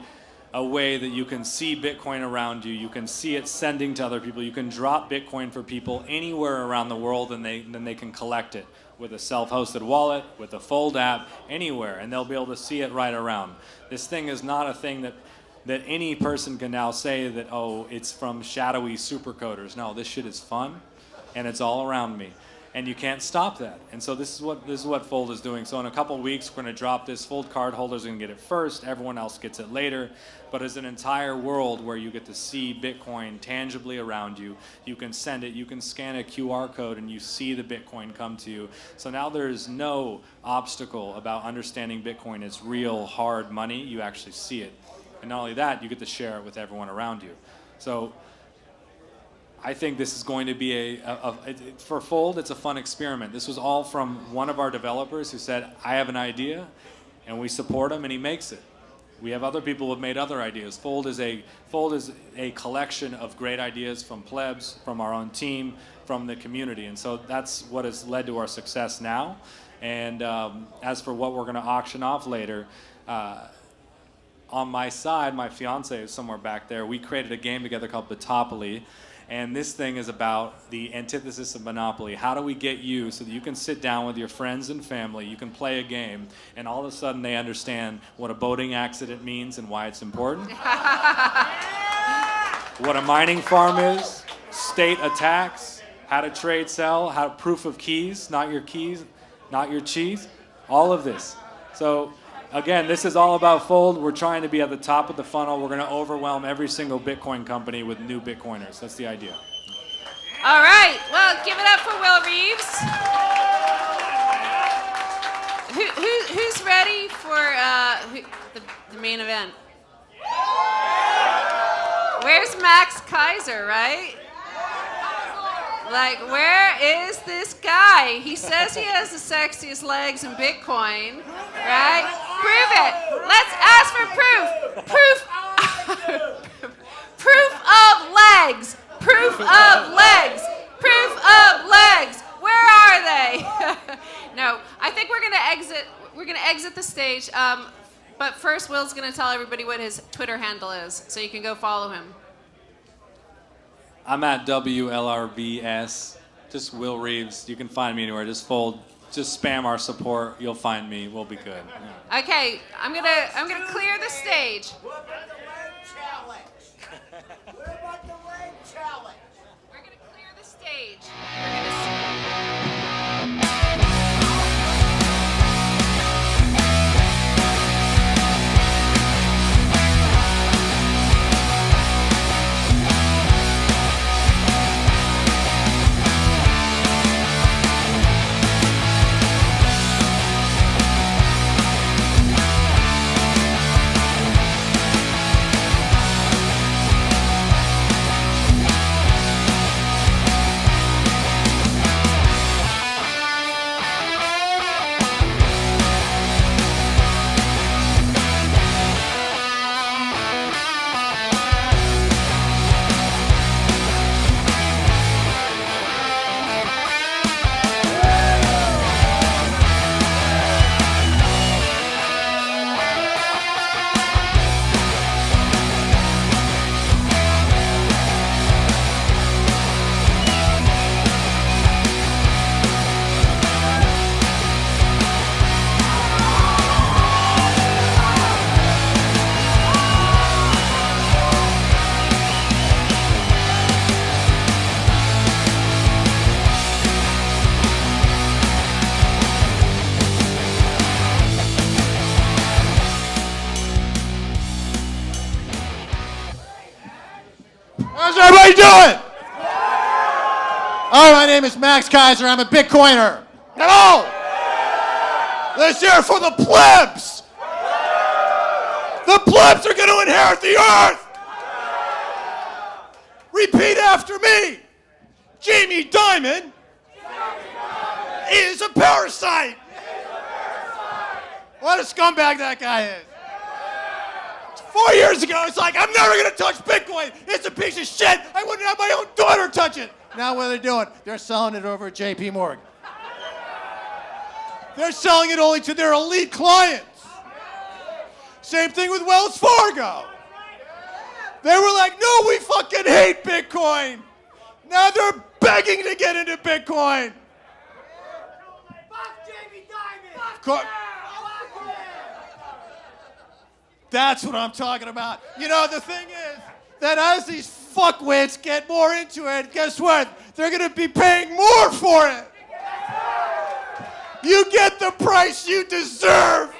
a way that you can see Bitcoin around you. You can see it sending to other people. You can drop Bitcoin for people anywhere around the world, and then they can collect it with a self-hosted wallet, with a Fold app, anywhere, and they'll be able to see it right around. This thing is not a thing that any person can now say that, oh, it's from shadowy supercoders. No, this shit is fun, and it's all around me. And you can't stop that. And so this is what Fold is doing. So in a couple of weeks, we're going to drop this. Fold card holders are going to get it first. Everyone else gets it later. But it's an entire world where you get to see Bitcoin tangibly around you. You can send it. You can scan a QR code, and you see the Bitcoin come to you. So now there's no obstacle about understanding Bitcoin. It's real, hard money. You actually see it. And not only that, you get to share it with everyone around you. So I think this is going to be for Fold, it's a fun experiment. This was all from one of our developers who said, I have an idea, and we support him, and he makes it. We have other people who have made other ideas. Fold is a collection of great ideas from plebs, from our own team, from the community. And so that's what has led to our success now. And as for what we're going to auction off later, on my side, my fiance is somewhere back there. We created a game together called Bitopoly. And this thing is about the antithesis of Monopoly. How do we get you so that you can sit down with your friends and family, you can play a game, and all of a sudden they understand what a boating accident means and why it's important? What a mining farm is, state attacks, how to trade, sell, how proof of keys, not your cheese, all of this. So again, this is all about Fold. We're trying to be at the top of the funnel. We're going to overwhelm every single Bitcoin company with new Bitcoiners. That's the idea. All right. Well, give it up for Will Reeves. Who's ready for the main event? Where's Max Keiser, right? Like, where is this guy? He says he has the sexiest legs in Bitcoin, right? Prove it. Let's ask for proof. Proof of legs. Proof of legs. Proof of legs. Where are they? No, I think we're gonna exit. We're gonna exit the stage. But first, Will's gonna tell everybody what his Twitter handle is, so you can go follow him. I'm at WLRBS, just Will Reeves. You can find me anywhere. Just spam our support. You'll find me. We'll be good. Yeah. Okay, I'm gonna clear the stage. What about the leg challenge? What about the leg challenge? We're gonna clear the stage. We're gonna doing? All right, my name is Max Keiser. I'm a Bitcoiner. Hello. Let's hear it for the plebs. The plebs are going to inherit the earth. Repeat after me. Jamie Dimon is a parasite. What a scumbag that guy is. 4 years ago, it's like, I'm never going to touch Bitcoin. It's a piece of shit. I wouldn't have my own daughter touch it. Now what are they doing? They're selling it over at JP Morgan. They're selling it only to their elite clients. Same thing with Wells Fargo. They were like, no, we fucking hate Bitcoin. Now they're begging to get into Bitcoin. Fuck Jamie Dimon! Of course. That's what I'm talking about. You know, the thing is that as these fuckwits get more into it, guess what? They're going to be paying more for it. You get the price you deserve.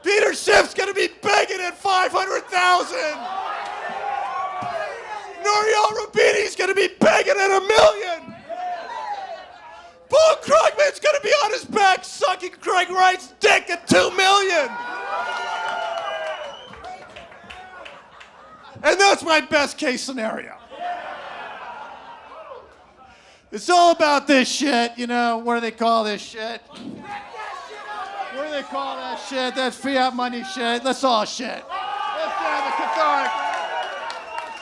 Peter Schiff's going to be begging at $500,000. Nouriel Roubini's going to be begging at $1 million. Paul Krugman's going to be on his back sucking Craig Wright's dick at $2 million. And that's my best case scenario. It's all about this shit, you know, what do they call this shit? What do they call that shit? That's fiat money shit. That's all shit. Let's have a cathartic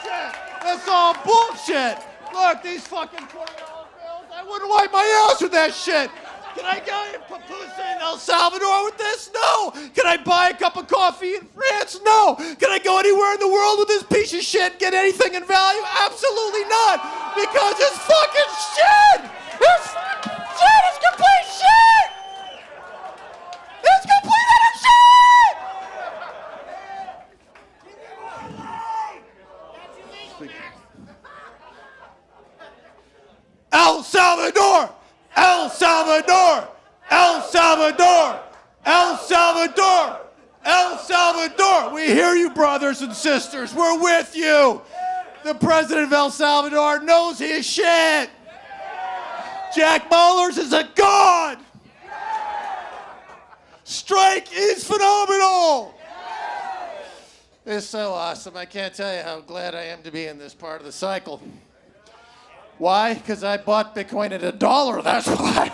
shit. That's all bullshit. Look, these fucking $20 bills, I wouldn't wipe my ass with that shit. Can I go in Papusa in El Salvador with this? No. Can I buy a cup of coffee in France? No. Can I go anywhere in the world with this piece of shit and get anything in value? Absolutely not. Because it's fucking shit. It's fucking shit. It's complete shit. It's complete utter shit. El Salvador. El Salvador! El Salvador! El Salvador! El Salvador! We hear you, brothers and sisters. We're with you. The president of El Salvador knows his shit. Jack Mullers is a god. Strike is phenomenal. It's so awesome. I can't tell you how glad I am to be in this part of the cycle. Why? Because I bought Bitcoin at $1. That's why.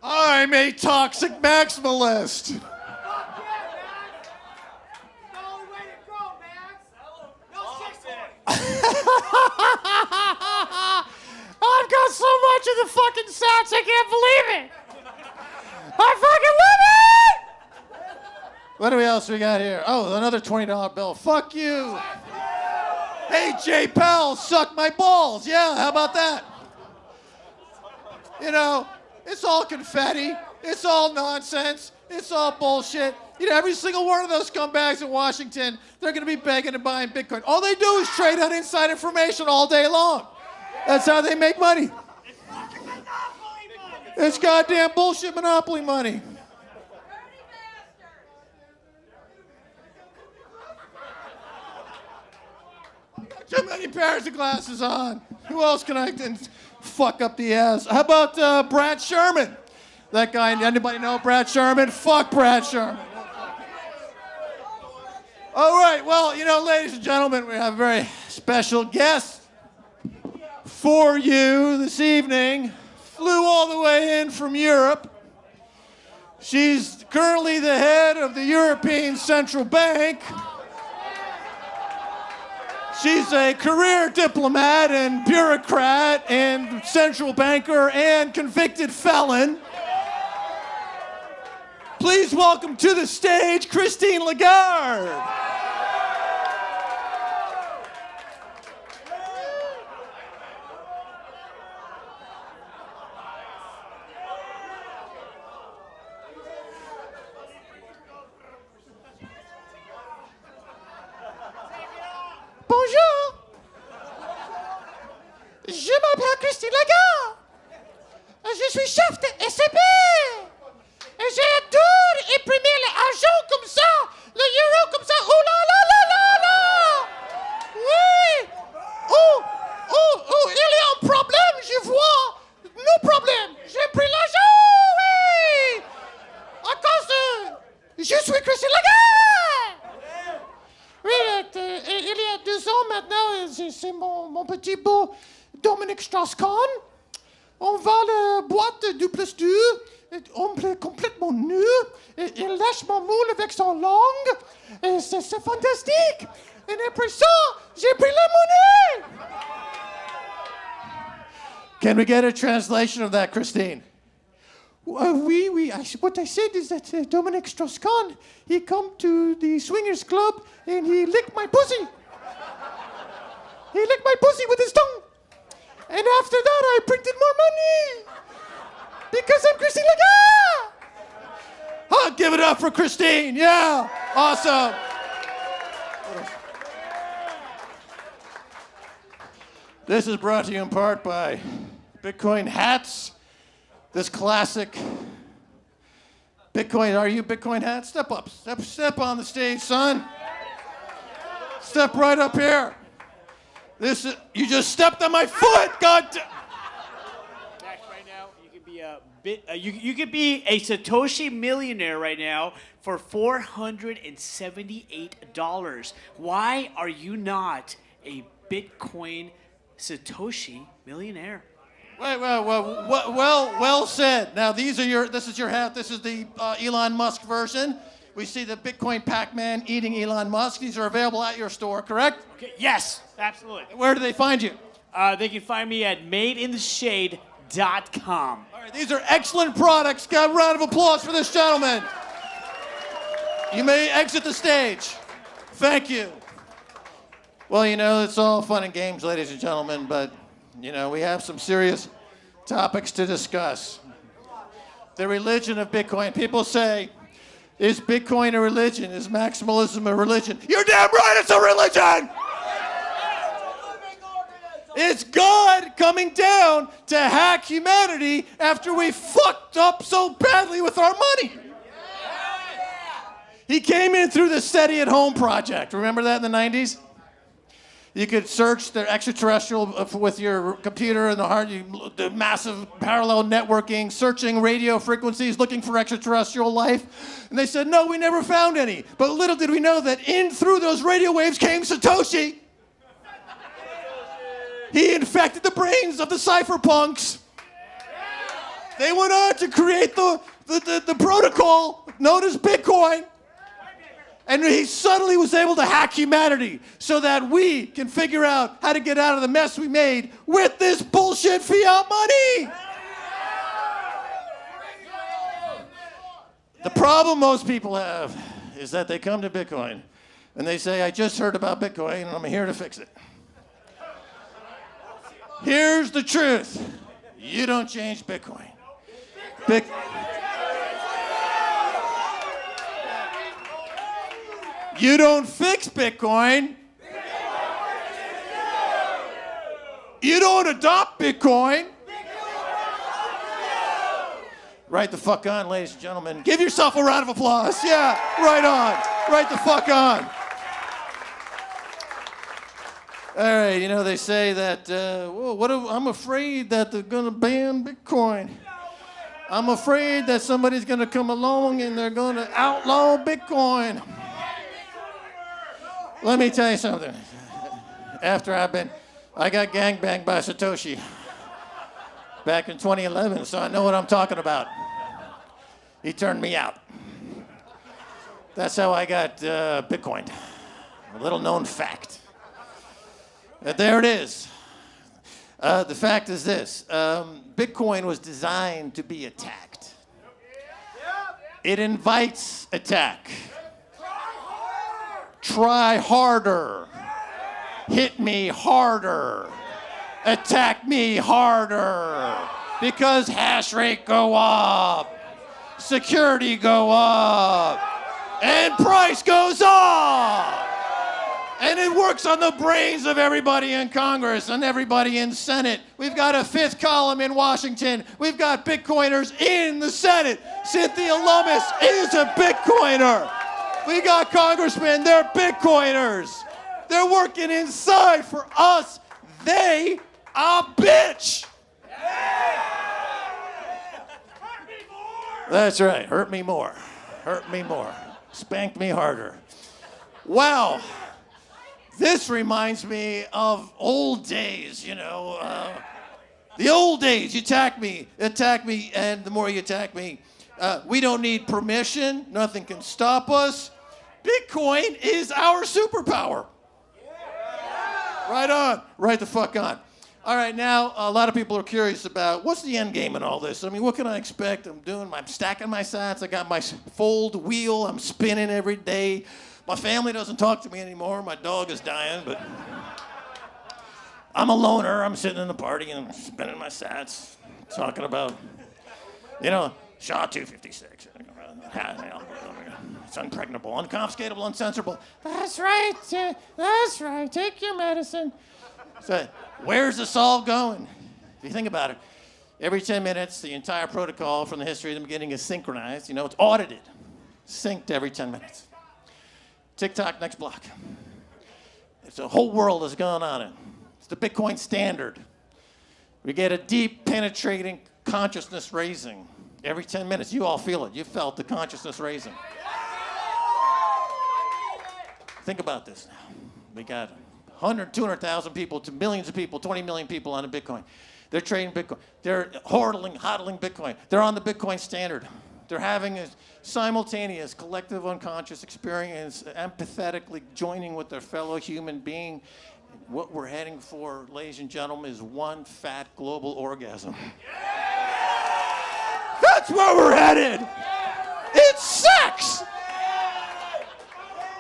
I'm a toxic maximalist. Fuck yeah, Max! The only way to go, Max! No shit. I've got so much of the fucking sats, I can't believe it. I fucking love it! What else we got here? Oh, another $20 bill. Fuck you. Hey, Jay Powell, suck my balls. Yeah, how about that? You know, it's all confetti. It's all nonsense. It's all bullshit. You know, every single one of those scumbags in Washington, they're going to be begging and buying Bitcoin. All they do is trade on inside information all day long. That's how they make money. It's goddamn bullshit monopoly money. Too many pairs of glasses on. Who else can I fuck up the ass? How about Brad Sherman? That guy, anybody know Brad Sherman? Fuck Brad Sherman. All right, well, you know, ladies and gentlemen, we have a very special guest for you this evening. Flew all the way in from Europe. She's currently the head of the European Central Bank. She's a career diplomat and bureaucrat and central banker and convicted felon. Please welcome to the stage Christine Lagarde. Bonjour. Je m'appelle Christine Lagarde. Je suis chef de SCP. Et j'ai c'est mon petit beau Dominique Strauss-Kahn. On va le boîte du plus dur. On est complètement nu. Il lâche mon moule avec son langue. Et c'est fantastique. Et après ça, j'ai pris la monnaie. Can we get a translation of that, Christine? Oui. What I said is that Dominic Strauss-Kahn, he come to the swingers club and he licked my pussy. He licked my pussy with his tongue. And after that, I printed more money. Because I'm Christine Lagarde. Oh, give it up for Christine. Yeah. Awesome. This is brought to you in part by Bitcoin hats. This classic Bitcoin, are you Bitcoin hat? Step up. Step on the stage, son. Step right up here. This is, you just stepped on my foot. God. Max, right now you could be you could be a Satoshi millionaire right now for $478. Why are you not a Bitcoin Satoshi millionaire? Well said. Now this is your hat. This is the Elon Musk version. We see the Bitcoin Pac-Man eating Elon Musk. These are available at your store, correct? Okay. Yes, absolutely. Where do they find you? They can find me at madeintheshade.com. All right, these are excellent products. Got a round of applause for this gentleman. You may exit the stage. Thank you. Well, it's all fun and games, ladies and gentlemen, but, we have some serious topics to discuss. The religion of Bitcoin. People say, is Bitcoin a religion? Is maximalism a religion? You're damn right it's a religion! It's God coming down to hack humanity after we fucked up so badly with our money. He came in through the SETI at Home project. Remember that in the 90s? You could search the extraterrestrial with your computer and the massive parallel networking, searching radio frequencies, looking for extraterrestrial life. And they said, no, we never found any. But little did we know that in through those radio waves came Satoshi. He infected the brains of the cypherpunks. They went on to create the protocol known as Bitcoin. And he suddenly was able to hack humanity so that we can figure out how to get out of the mess we made with this bullshit fiat money. The problem most people have is that they come to Bitcoin and they say, I just heard about Bitcoin and I'm here to fix it. Here's the truth. You don't change Bitcoin. You don't fix Bitcoin. You don't adopt Bitcoin. Right the fuck on, ladies and gentlemen. Give yourself a round of applause. Yeah, right on. Right the fuck on. All right, they say that, I'm afraid that they're going to ban Bitcoin. I'm afraid that somebody's going to come along and they're going to outlaw Bitcoin. Let me tell you something. After I got gangbanged by Satoshi back in 2011, so I know what I'm talking about. He turned me out. That's how I got Bitcoin. A little known fact. There it is. The fact is this. Bitcoin was designed to be attacked. It invites attack. Try harder. Hit me harder. Attack me harder. Because hash rate go up. Security go up. And price goes up. And it works on the brains of everybody in Congress and everybody in Senate. We've got a fifth column in Washington. We've got Bitcoiners in the Senate. Cynthia Lummis is a Bitcoiner. We got congressmen, they're Bitcoiners. They're working inside for us. They are bitch. That's right, hurt me more. Hurt me more. Spank me harder. Wow. This reminds me of old days, you know. The old days, you attack me, and the more you attack me, we don't need permission. Nothing can stop us. Bitcoin is our superpower. Right on. Right the fuck on. All right, now a lot of people are curious about what's the end game in all this. I mean, what can I expect? I'm stacking my sats. I got my fold wheel. I'm spinning every day. My family doesn't talk to me anymore. My dog is dying, but I'm a loner. I'm sitting in the party and I'm spinning my sats, talking about, you know, SHA 256. It's unpregnable, unconfiscatable, uncensorable. That's right. That's right. Take your medicine. So, where's this all going? If you think about it, every 10 minutes, the entire protocol from the history of the beginning is synchronized. You know, it's audited, synced every 10 minutes. TikTok, next block. It's a whole world that's going on it. It's the Bitcoin standard. We get a deep, penetrating consciousness raising every 10 minutes. You all feel it. You felt the consciousness raising. Think about this now. We got 100, 200,000 people to millions of people, 20 million people on a Bitcoin. They're trading Bitcoin. They're hodling Bitcoin. They're on the Bitcoin standard. They're having a simultaneous collective unconscious experience, empathetically joining with their fellow human being. What we're heading for, ladies and gentlemen, is one fat global orgasm. That's where we're headed. It's sex.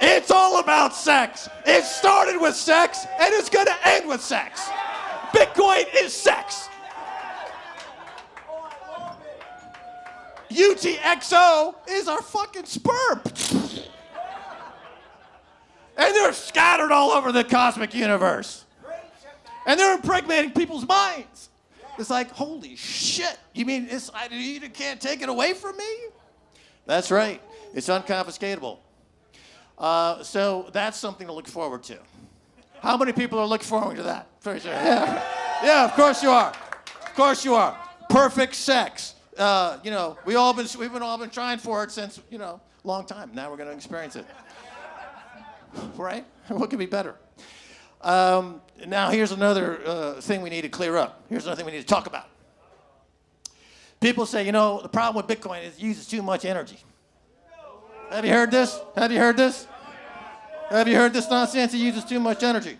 It's all about sex. It started with sex, and it's going to end with sex. Bitcoin is sex. UTXO is our fucking sperm. And they're scattered all over the cosmic universe. And they're impregnating people's minds. It's like, holy shit. You mean you can't take it away from me? That's right. It's unconfiscatable. So that's something to look forward to. How many people are looking forward to that? Pretty sure. Yeah, of course you are. Of course you are. Perfect sex. You know, we've all been trying for it since, you know, a long time. Now we're going to experience it. Right? What could be better? Now here's another thing we need to clear up. Here's another thing we need to talk about. People say, you know, the problem with Bitcoin is it uses too much energy. Have you heard this? Have you heard this? Have you heard this nonsense? It uses too much energy.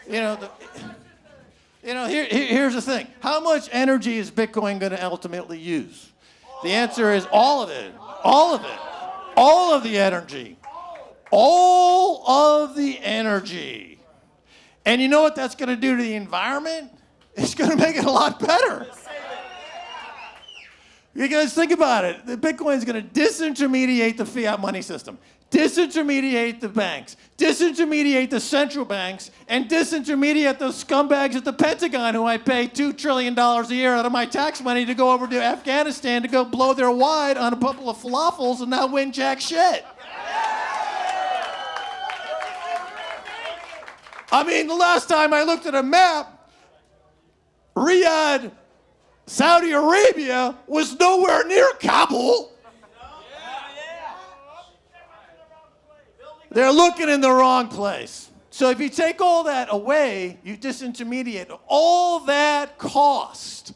Here's the thing. How much energy is Bitcoin going to ultimately use? The answer is all of it. All of it. All of the energy. All of the energy. And you know what that's going to do to the environment? It's going to make it a lot better. You guys think about it. The Bitcoin is going to disintermediate the fiat money system, disintermediate the banks, disintermediate the central banks, and disintermediate those scumbags at the Pentagon who I pay $2 trillion a year out of my tax money to go over to Afghanistan to go blow their wad on a couple of falafels and not win jack shit. I mean, the last time I looked at a map, Riyadh, Saudi Arabia was nowhere near Kabul. They're looking in the wrong place. So if you take all that away, you disintermediate all that cost.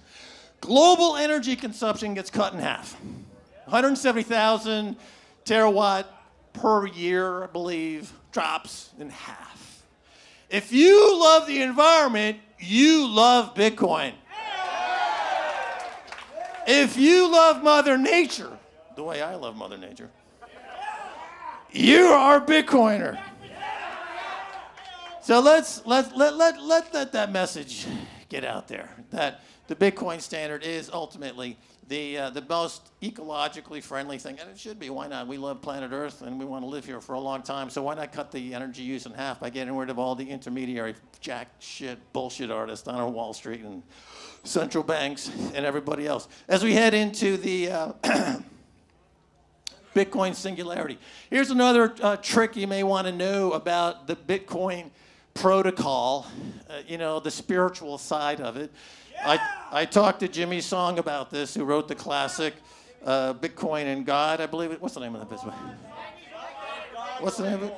Global energy consumption gets cut in half. 170,000 terawatt per year, I believe, drops in half. If you love the environment, you love Bitcoin. If you love Mother Nature, the way I love Mother Nature, you are a Bitcoiner. So let that message get out there, that the Bitcoin standard is ultimately the most ecologically friendly thing, and it should be. Why not? We love planet Earth, and we want to live here for a long time, so why not cut the energy use in half by getting rid of all the intermediary jack shit bullshit artists on Wall Street and central banks and everybody else. As we head into the Bitcoin singularity, here's another trick you may want to know about the Bitcoin protocol, the spiritual side of it. I talked to Jimmy Song about this, who wrote the classic Bitcoin and God, I believe it. What's the name of that business? What's the name of it?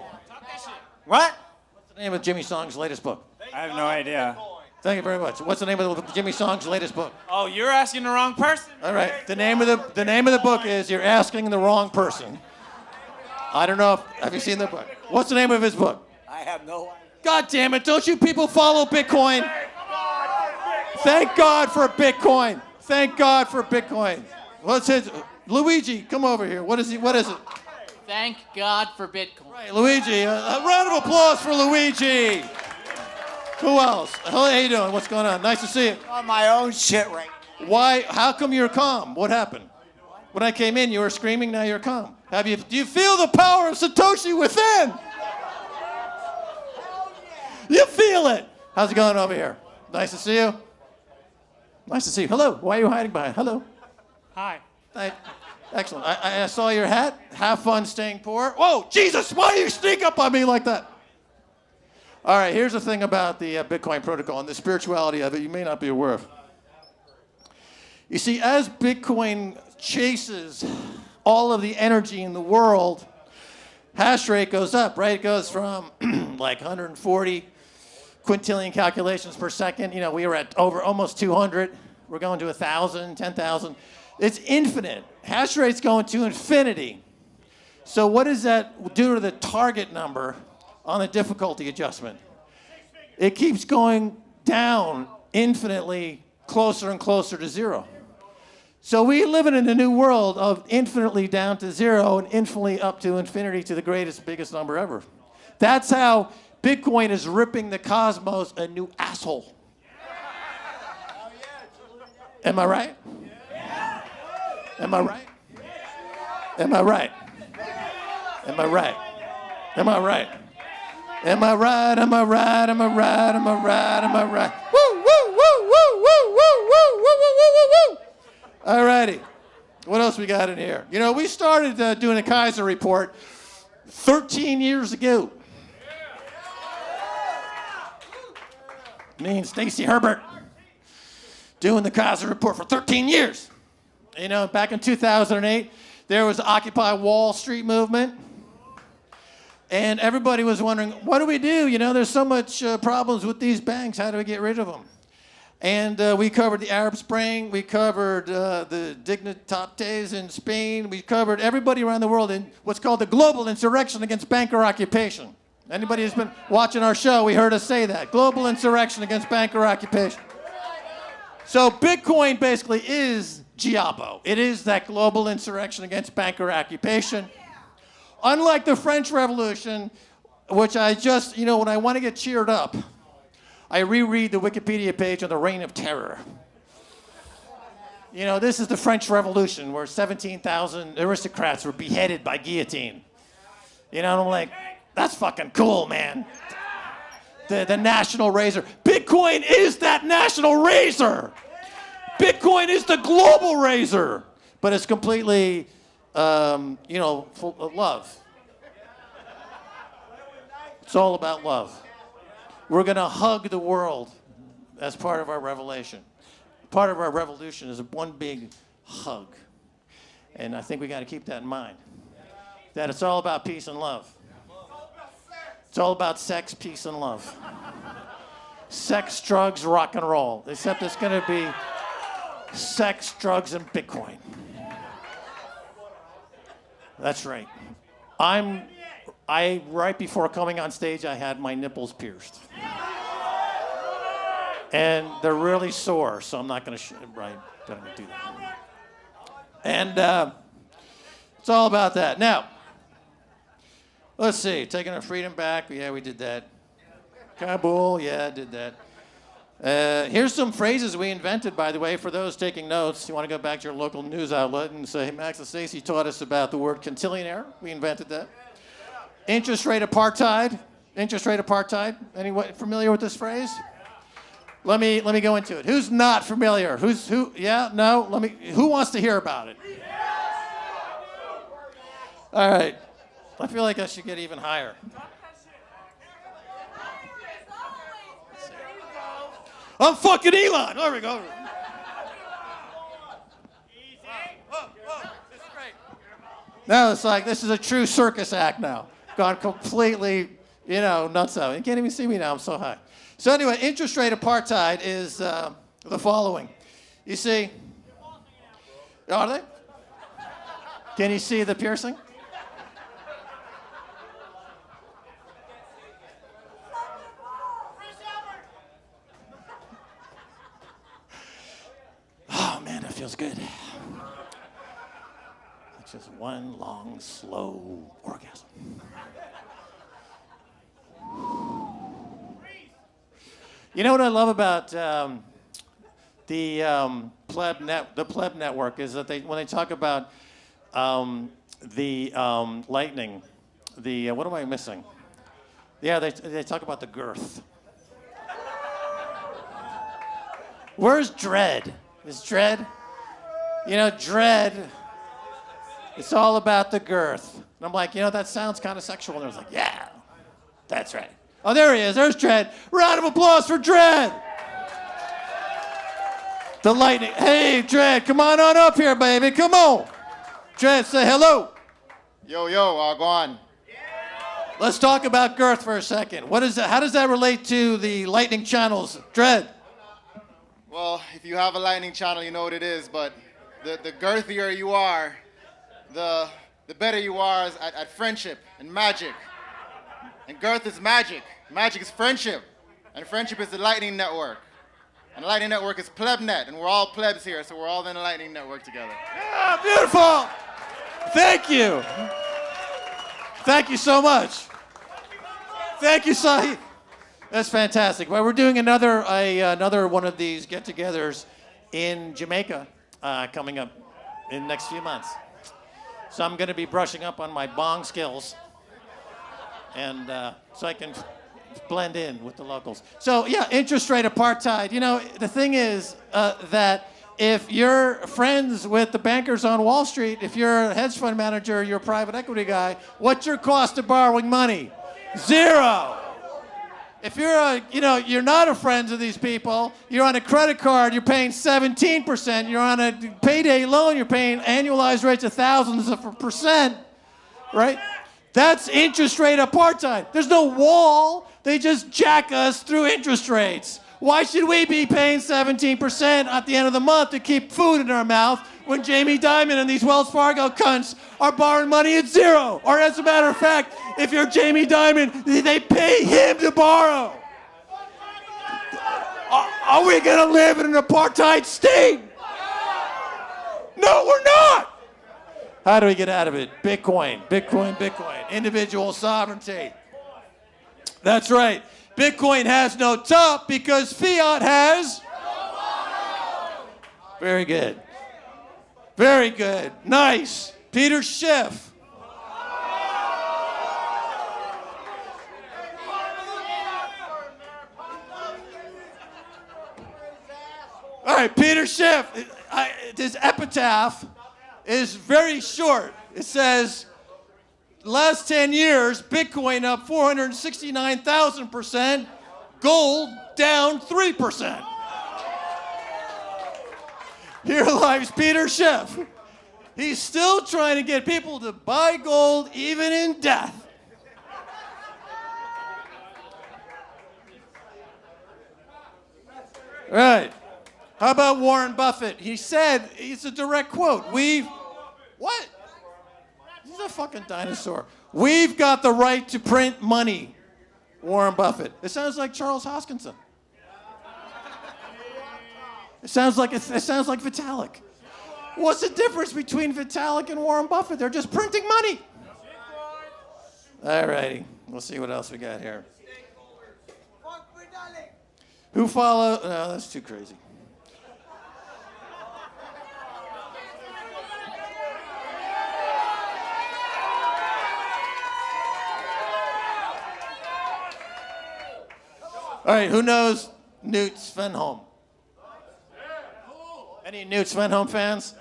What? What's the name of Jimmy Song's latest book? I have no idea. Thank you very much. What's the name of Jimmy Song's latest book? Oh, you're asking the wrong person. All right. The name of the book is You're Asking the Wrong Person. I don't know if have you seen the book? What's the name of his book? I have no idea. God damn it! Don't you people follow Bitcoin? Thank God for Bitcoin. Thank God for Bitcoin. What's his? Luigi, come over here. What is he? What is it? Thank God for Bitcoin. Right, Luigi. A round of applause for Luigi. Who else? How you doing? What's going on? Nice to see you. On my own shit right now. Why? How come you're calm? What happened? When I came in, you were screaming. Now you're calm. Do you feel the power of Satoshi within? You feel it. How's it going over here? Nice to see you. Nice to see you. Hello. Why are you hiding behind? Hello. Hi. Excellent. I saw your hat. Have fun staying poor. Whoa, Jesus! Why do you sneak up on me like that? All right. Here's the thing about the Bitcoin protocol and the spirituality of it. You may not be aware of. You see, as Bitcoin chases all of the energy in the world, hash rate goes up, right? It goes from like 140 quintillion calculations per second. You know, we were at over almost 200. We're going to 1,000, 10,000. It's infinite. Hash rate's going to infinity. So what does that do to the target number on the difficulty adjustment? It keeps going down infinitely closer and closer to zero. So we live in a new world of infinitely down to zero and infinitely up to infinity to the greatest, biggest number ever. That's how Bitcoin is ripping the cosmos a new asshole. Am I right? Am I right? Am I right? Am I right? Am I right? Am I right? Am I right? Am I right? Am I right? Am I right? Woo, woo, woo, woo, woo, woo, woo, woo, woo, woo, woo. All righty. What else we got in here? You know, we started doing a Keiser report 13 years ago. Me and Stacy Herbert doing the Keiser report for 13 years. You know, back in 2008, there was the Occupy Wall Street movement. And everybody was wondering, what do we do? You know, there's so much problems with these banks. How do we get rid of them? And we covered the Arab Spring. We covered the Dignitates in Spain. We covered everybody around the world in what's called the global insurrection against banker occupation. Anybody who's been watching our show, we heard us say that. Global insurrection against banker occupation. So Bitcoin basically is Giapo. It is that global insurrection against banker occupation. Unlike the French Revolution, which I just, you know, when I want to get cheered up, I reread the Wikipedia page on the Reign of Terror. You know, this is the French Revolution where 17,000 aristocrats were beheaded by guillotine. You know, and I'm like, that's fucking cool, man. The national razor. Bitcoin is that national razor. Bitcoin is the global razor. But it's completely, you know, full of love. It's all about love. We're going to hug the world as part of our revelation. Part of our revolution is one big hug. And I think we got to keep that in mind. That it's all about peace and love. It's all about sex, peace, and love. Sex, drugs, rock and roll. Except it's going to be sex, drugs, and Bitcoin. That's right. Right before coming on stage, I had my nipples pierced. And they're really sore, so I'm not going to do that. And it's all about that. Now, let's see. Taking our freedom back. Yeah, we did that. Kabul. Yeah, I did that. Here's some phrases we invented, by the way, for those taking notes. You want to go back to your local news outlet and say, hey, Max and Stacy taught us about the word quintillionaire. We invented that. Interest rate apartheid. Interest rate apartheid. Anyone familiar with this phrase? Let me go into it. Who's not familiar? Who? Yeah, no. Who wants to hear about it? All right. I feel like I should get even higher. I'm fucking Elon. There we go. This is great. Now it's like this is a true circus act now. Gone completely You know, not so. You can't even see me now. I'm so high. So anyway, interest rate apartheid is the following. You see, are they? Can you see the piercing? Oh man, that feels good. It's just one long, slow orgasm. You know what I love about the pleb network is that when they talk about the lightning, what am I missing? Yeah, they talk about the girth. Where's Dread? Is Dread? You know, Dread, it's all about the girth. And I'm like, you know, that sounds kind of sexual. And I was like, yeah, that's right. Oh, there he is. There's Dread. Round of applause for Dread. The lightning. Hey, Dread, come on up here, baby. Come on. Dread, say hello. Yo, go on. Let's talk about girth for a second. What is that? How does that relate to the lightning channels? Dread. Well, if you have a lightning channel, you know what it is, but the girthier you are, the better you are at friendship and magic. And girth is magic. Magic is friendship. And friendship is the lightning network. And the lightning network is plebnet, and we're all plebs here, so we're all in the lightning network together. Yeah, beautiful. Thank you. Thank you so much. Thank you, Sahi. That's fantastic. Well, we're doing another one of these get-togethers in Jamaica coming up in the next few months. So I'm going to be brushing up on my bong skills, and so I can blend in with the locals. So yeah, interest rate apartheid. You know, the thing is that if you're friends with the bankers on Wall Street, if you're a hedge fund manager, you're a private equity guy, what's your cost of borrowing money? Zero. If you're you're not a friend of these people, you're on a credit card, you're paying 17%. You're on a payday loan, you're paying annualized rates of thousands of percent, right? That's interest rate apartheid. There's no wall. They just jack us through interest rates. Why should we be paying 17% at the end of the month to keep food in our mouth when Jamie Dimon and these Wells Fargo cunts are borrowing money at zero? Or as a matter of fact, if you're Jamie Dimon, they pay him to borrow. Are we going to live in an apartheid state? No, we're not. How do we get out of it? Bitcoin, Bitcoin, Bitcoin. Individual sovereignty. That's right. Bitcoin has no top because fiat has. Very good. Very good. Nice. Peter Schiff. All right, Peter Schiff. His epitaph is very short. It says, last 10 years, Bitcoin up 469,000%, gold down 3%. Here lies Peter Schiff. He's still trying to get people to buy gold even in death. Right. How about Warren Buffett? He said, it's a direct quote, what? He's a fucking dinosaur. We've got the right to print money, Warren Buffett. It sounds like Charles Hoskinson. It sounds like Vitalik. What's the difference between Vitalik and Warren Buffett? They're just printing money. All righty. We'll see what else we got here. Who follow? No, that's too crazy. All right, who knows Newt Svenholm? Any Newt Svenholm fans?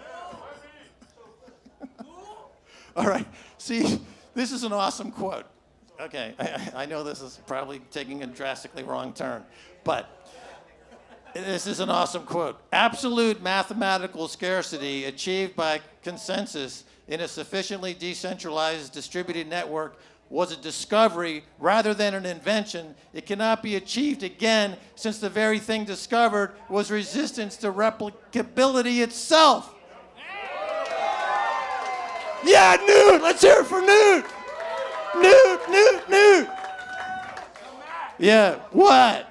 All right, see, this is an awesome quote. Okay, I know this is probably taking a drastically wrong turn, but this is an awesome quote. Absolute mathematical scarcity achieved by consensus in a sufficiently decentralized distributed network was a discovery rather than an invention. It cannot be achieved again since the very thing discovered was resistance to replicability itself. Yeah, Newt! Let's hear it for Newt! Newt! Yeah, what?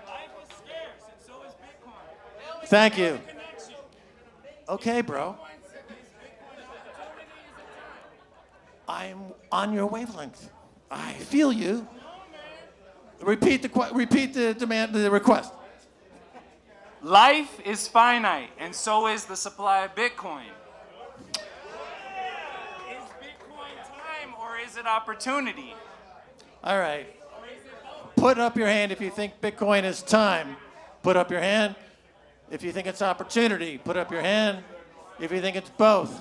Thank you. Okay, bro. I'm on your wavelength. I feel you. Repeat the demand, the request. Life is finite, and so is the supply of Bitcoin. Is Bitcoin time or is it opportunity? All right. Put up your hand if you think Bitcoin is time. Put up your hand. If you think it's opportunity, put up your hand. If you think it's both,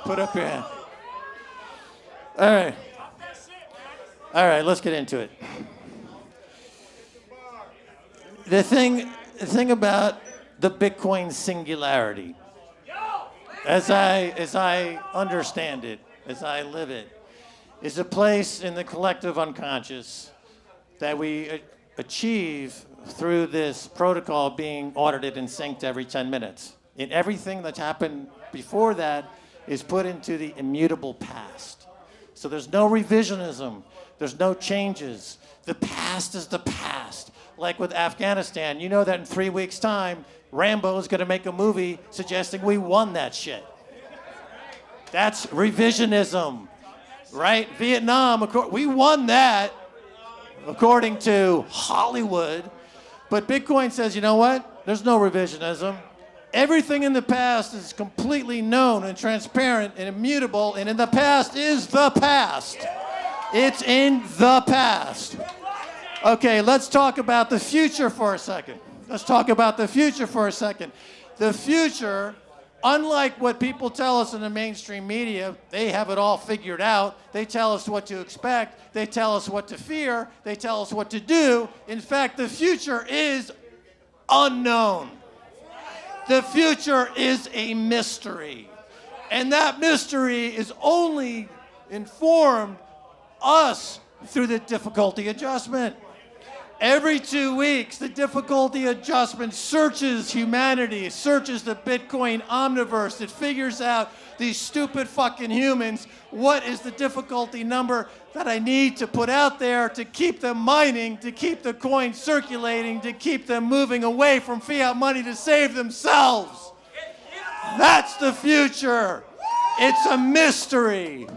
put up your hand. All right. All right, let's get into it. The thing about the Bitcoin singularity, as I understand it, as I live it, is a place in the collective unconscious that we achieve through this protocol being audited and synced every 10 minutes. And everything that's happened before that is put into the immutable past. So there's no revisionism. There's no changes. The past is the past. Like with Afghanistan, you know that in 3 weeks' time, Rambo is going to make a movie suggesting we won that shit. That's revisionism, right? Vietnam, we won that, according to Hollywood. But Bitcoin says, you know what? There's no revisionism. Everything in the past is completely known and transparent and immutable, and in the past is the past. It's in the past. Okay, let's talk about the future for a second. The future, unlike what people tell us in the mainstream media, they have it all figured out. They tell us what to expect. They tell us what to fear. They tell us what to do. In fact, the future is unknown. The future is a mystery. And that mystery is only informed us through the difficulty adjustment. Every 2 weeks, the difficulty adjustment searches humanity, searches the Bitcoin omniverse. It figures out these stupid fucking humans. What is the difficulty number that I need to put out there to keep them mining, to keep the coin circulating, to keep them moving away from fiat money to save themselves? That's the future. It's a mystery.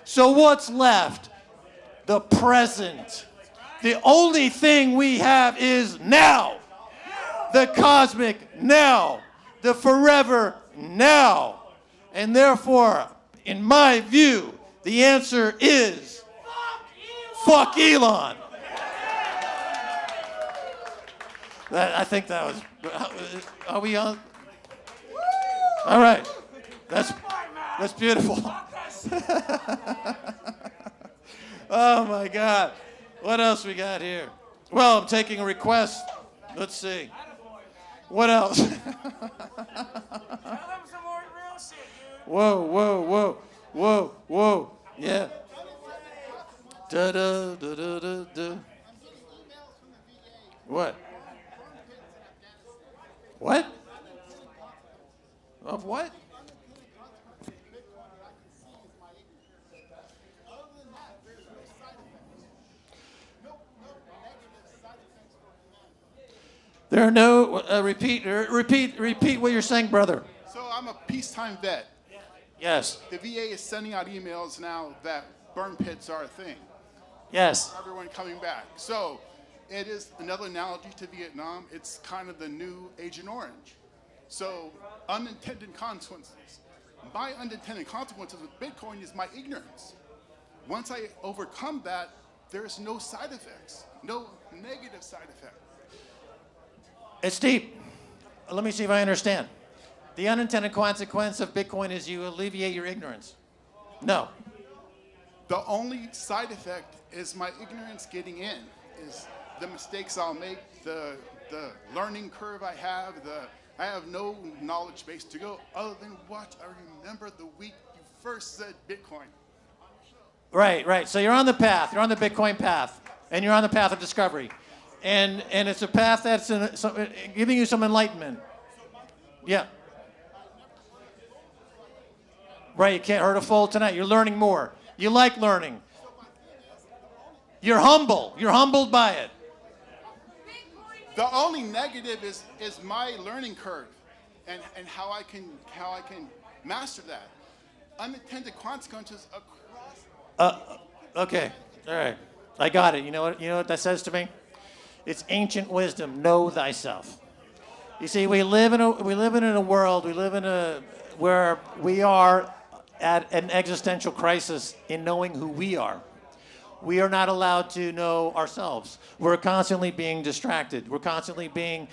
So what's left? The present. The only thing we have is now. The cosmic now. The forever now. And therefore, in my view, the answer is fuck Elon. I think that was, are we on? All right. That's beautiful. Oh my God. What else we got here? Well, I'm taking a request. Let's see. What else? Whoa. Yeah. Da. What? What? Of what? There are no, repeat what you're saying, brother. So I'm a peacetime vet. Yes. The VA is sending out emails now that burn pits are a thing. Yes. For everyone coming back. So it is another analogy to Vietnam. It's kind of the new Agent Orange. So unintended consequences. My unintended consequences with Bitcoin is my ignorance. Once I overcome that, there's no side effects, no negative side effect. It's deep. Let me see if I understand. The unintended consequence of Bitcoin is you alleviate your ignorance. No. The only side effect is my ignorance getting in, is the mistakes I'll make, the learning curve I have no knowledge base to go other than what I remember the week you first said Bitcoin. Right. So you're on the path. You're on the Bitcoin path, and you're on the path of discovery, and it's a path that's giving you some enlightenment. Yeah. Right. You can't hurt a fold tonight. You're learning more. You like learning. You're humble. You're humbled by it. The only negative is my learning curve, and how I can master that. Unintended consequences across. Okay. All right. I got it. You know what that says to me? It's ancient wisdom. Know thyself. You see, we live in a world. Where we are at an existential crisis in knowing who we are. We are not allowed to know ourselves. We're constantly being distracted. We're constantly being,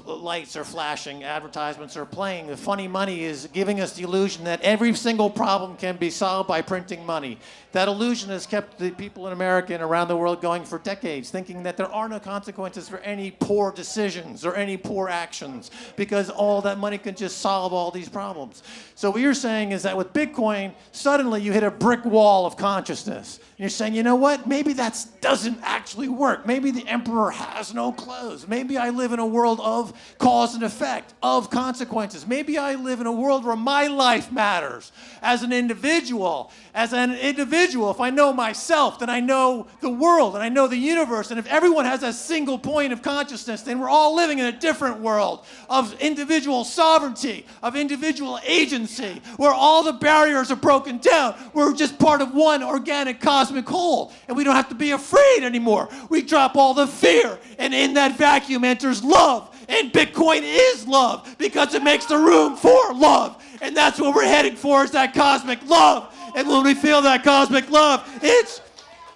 lights are flashing, advertisements are playing. The funny money is giving us the illusion that every single problem can be solved by printing money. That illusion has kept the people in America and around the world going for decades, thinking that there are no consequences for any poor decisions or any poor actions, because all that money can just solve all these problems. So what you're saying is that with Bitcoin, suddenly you hit a brick wall of consciousness. And you're saying, you know what? Maybe that doesn't actually work. Maybe the emperor has no clothes. Maybe I live in a world of cause and effect, of consequences. Maybe I live in a world where my life matters as an individual. As an individual, if I know myself, then I know the world and I know the universe. And if everyone has a single point of consciousness, then we're all living in a different world of individual sovereignty, of individual agency, where all the barriers are broken down. We're just part of one organic cosmic whole, and we don't have to be afraid anymore. We drop all the fear, and in that vacuum enters love. And Bitcoin is love because it makes the room for love. And that's what we're heading for, is that cosmic love. And when we feel that cosmic love, it's,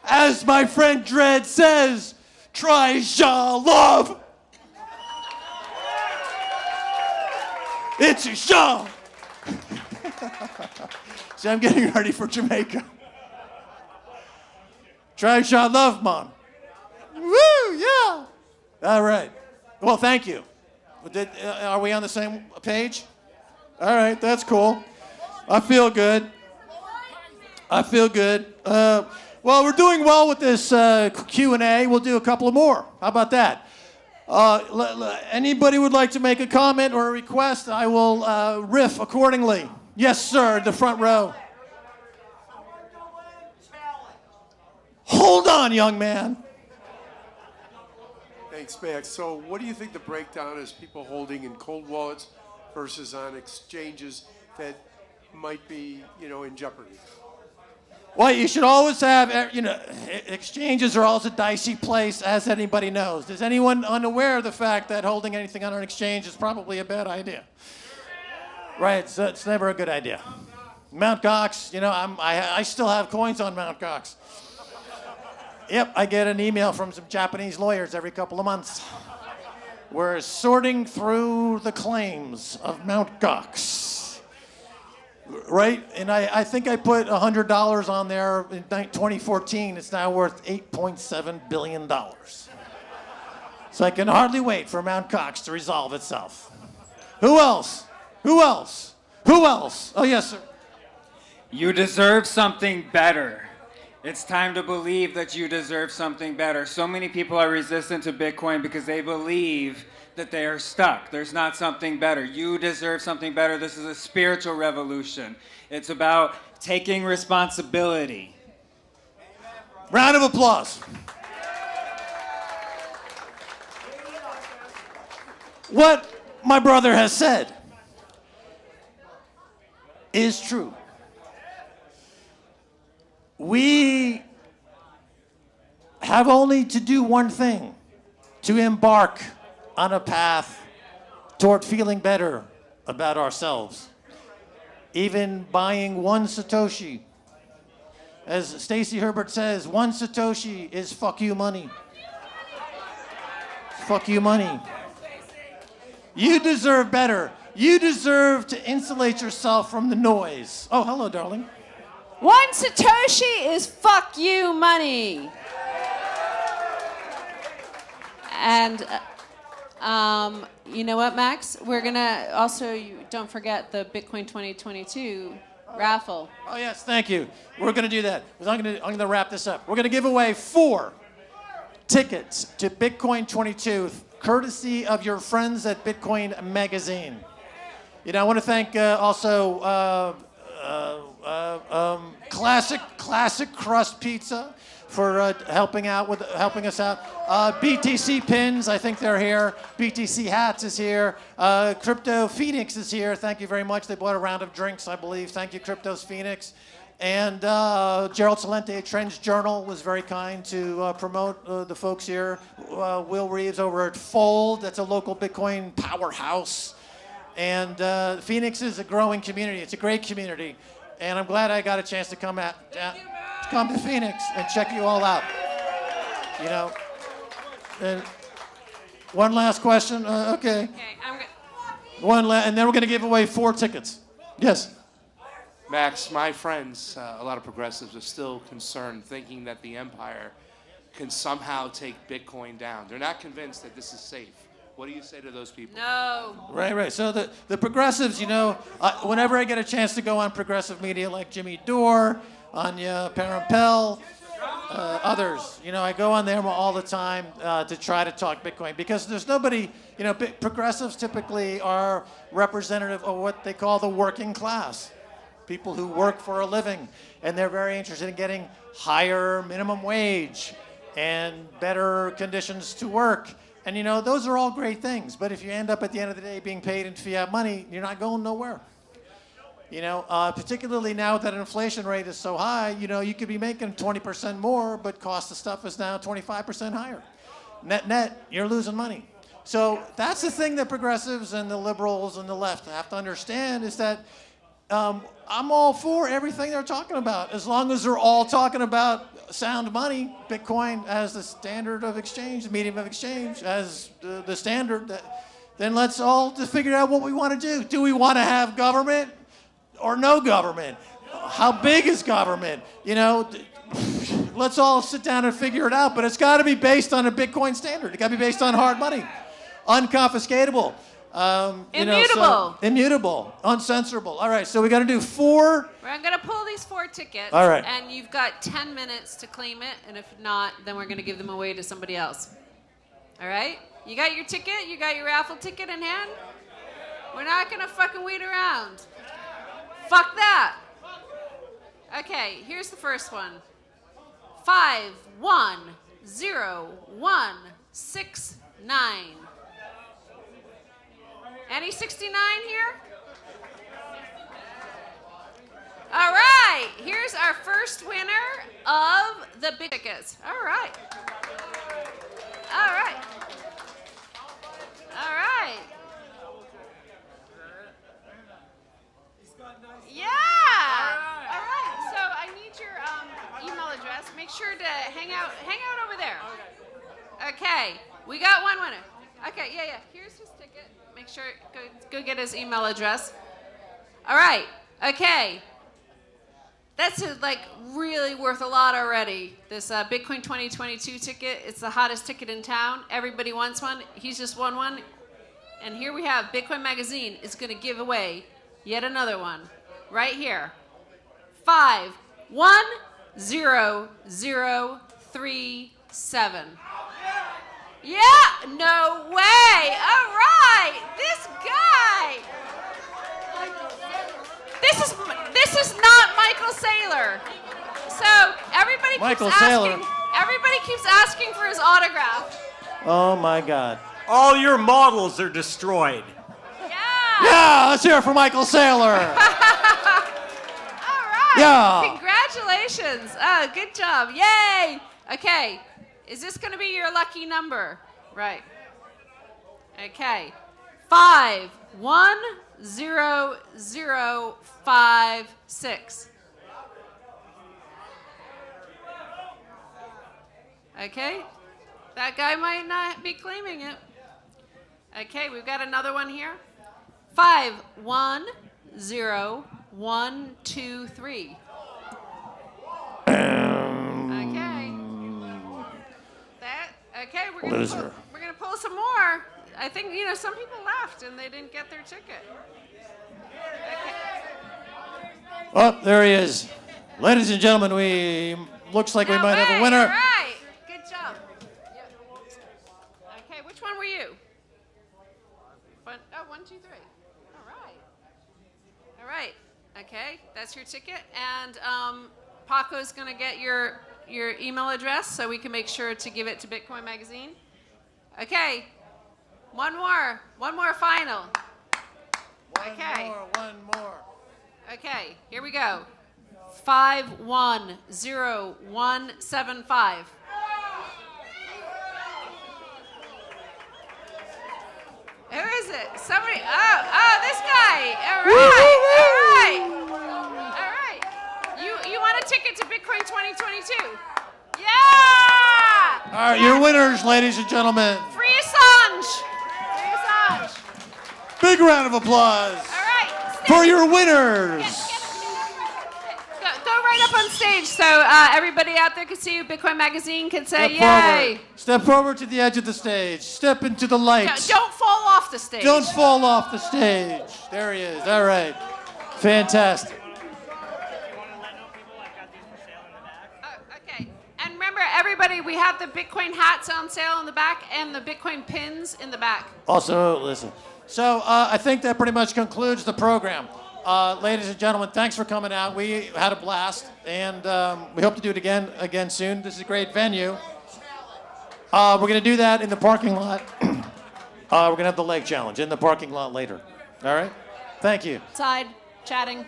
as my friend Dredd says, try-sha love. It's a show. See, I'm getting ready for Jamaica. Try-sha love, man. Woo, yeah. All right. Well, thank you. Are we on the same page? All right, that's cool. I feel good. Well, we're doing well with this Q&A. We'll do a couple of more. How about that? Anybody would like to make a comment or a request? I will riff accordingly. Yes, sir, the front row. Hold on, young man. Thanks, Max. So what do you think the breakdown is, people holding in cold wallets versus on exchanges that might be, in jeopardy? Well, you should always have, exchanges are always a dicey place, as anybody knows. Is anyone unaware of the fact that holding anything on an exchange is probably a bad idea? Right, so it's never a good idea. Mt. Gox, I still have coins on Mt. Gox. Yep, I get an email from some Japanese lawyers every couple of months. We're sorting through the claims of Mt. Gox. Right? And I think I put $100 on there in 2014. It's now worth $8.7 billion. So I can hardly wait for Mt. Gox to resolve itself. Who else? Oh, yes, sir. You deserve something better. It's time to believe that you deserve something better. So many people are resistant to Bitcoin because they believe that they are stuck. There's not something better. You deserve something better. This is a spiritual revolution. It's about taking responsibility. Round of applause. What my brother has said is true. We have only to do one thing, to embark on a path toward feeling better about ourselves. Even buying one Satoshi. As Stacy Herbert says, one Satoshi is fuck you money. Fuck you money. You deserve better. You deserve to insulate yourself from the noise. Oh, hello, darling. One Satoshi is fuck you money. And you know what, Max? We're gonna also, don't forget the Bitcoin 2022 Raffle. Oh, yes, thank you. We're going to do that. I'm going to wrap this up. We're going to give away 4 tickets to Bitcoin 22, courtesy of your friends at Bitcoin Magazine. You know, I want to thank also Classic Crust Pizza for helping us out. BTC Pins, I think they're here. BTC Hats is here. Crypto Phoenix is here. Thank you very much. They bought a round of drinks, I believe. Thank you, Cryptos Phoenix. And Gerald Salente at Trends Journal was very kind to promote the folks here. Will Reeves over at Fold, that's a local Bitcoin powerhouse. And Phoenix is a growing community. It's a great community. And I'm glad I got a chance to come to Phoenix and check you all out. You know, and one last question. Okay. And then we're going to give away 4 tickets. Yes. Max, my friends, a lot of progressives are still concerned, thinking that the empire can somehow take Bitcoin down. They're not convinced that this is safe. What do you say to those people? No. Right. So the progressives, you know, whenever I get a chance to go on progressive media like Jimmy Dore, Anya Parampel, others, you know, I go on there all the time to try to talk Bitcoin because there's nobody, you know, progressives typically are representative of what they call the working class. People who work for a living, and they're very interested in getting higher minimum wage and better conditions to work. And, you know, those are all great things. But if you end up at the end of the day being paid in fiat money, you're not going nowhere. You know, particularly now that inflation rate is so high, you know, you could be making 20% more, but cost of stuff is now 25% higher. Net, you're losing money. So that's the thing that progressives and the liberals and the left have to understand is that I'm all for everything they're talking about, as long as they're all talking about sound money, Bitcoin as the standard of exchange, the medium of exchange, as the standard. Then let's all just figure out what we want to do. Do we want to have government or no government? How big is government? You know, let's all sit down and figure it out. But it's got to be based on a Bitcoin standard. It's got to be based on hard money, unconfiscatable. Immutable. Immutable, uncensorable. All right, so we got to do 4. We're going to pull these 4 tickets. All right. And you've got 10 minutes to claim it. And if not, then we're going to give them away to somebody else. All right? You got your ticket? You got your raffle ticket in hand? We're not going to fucking wait around. Fuck that. Okay, here's the first one. 510-169. Any 69 here? All right, here's our first winner of the big tickets. All right. All right. All right. Yeah. All right. So I need your email address. Make sure to hang out over there. Okay. We got one winner. Okay. Yeah. Here's his ticket. Make sure go get his email address. All right. Okay. That's like really worth a lot already. This Bitcoin 2022 ticket. It's the hottest ticket in town. Everybody wants one. He's just won one. And here we have Bitcoin Magazine is going to give away yet another one right here. 510-037. Yeah, no way. All right, this guy. This is not Michael Saylor. So everybody keeps asking for his autograph. Oh my God. All your models are destroyed. Yeah, let's hear it for Michael Saylor. All right. Yeah. Congratulations. Good job. Yay. Okay. Is this going to be your lucky number? Right. Okay. 510-056. Okay. That guy might not be claiming it. Okay, we've got another one here. 510-123. Okay, we're gonna pull some more. I think some people left and they didn't get their ticket. Okay. Oh, there he is. Ladies and gentlemen, looks like we might have a winner. All right. Good job. Yep. Okay, which one were you? One, two, three. All right. All right. Okay, that's your ticket. And Paco's going to get your email address so we can make sure to give it to Bitcoin Magazine. Okay. One more final. One more. Okay, here we go. 510175. Who is it? Somebody. Oh, this guy. All right. You want a ticket to Bitcoin 2022? Yeah! All right, your winners, ladies and gentlemen. Free Assange. Big round of applause. All right. For your winners. Go right up on stage so everybody out there can see you. Bitcoin Magazine can say Step yay. forward. Step forward to the edge of the stage. Step into the light. Don't fall off the stage. Don't fall off the stage. There he is. All right. Fantastic. Okay. And remember, everybody, we have the Bitcoin hats on sale in the back and the Bitcoin pins in the back. Also, listen. So I think that pretty much concludes the program. Ladies and gentlemen, thanks for coming out. We had a blast, and we hope to do it again soon. This is a great venue. We're going to do that in the parking lot. We're going to have the leg challenge in the parking lot later. All right? Thank you. Outside, chatting.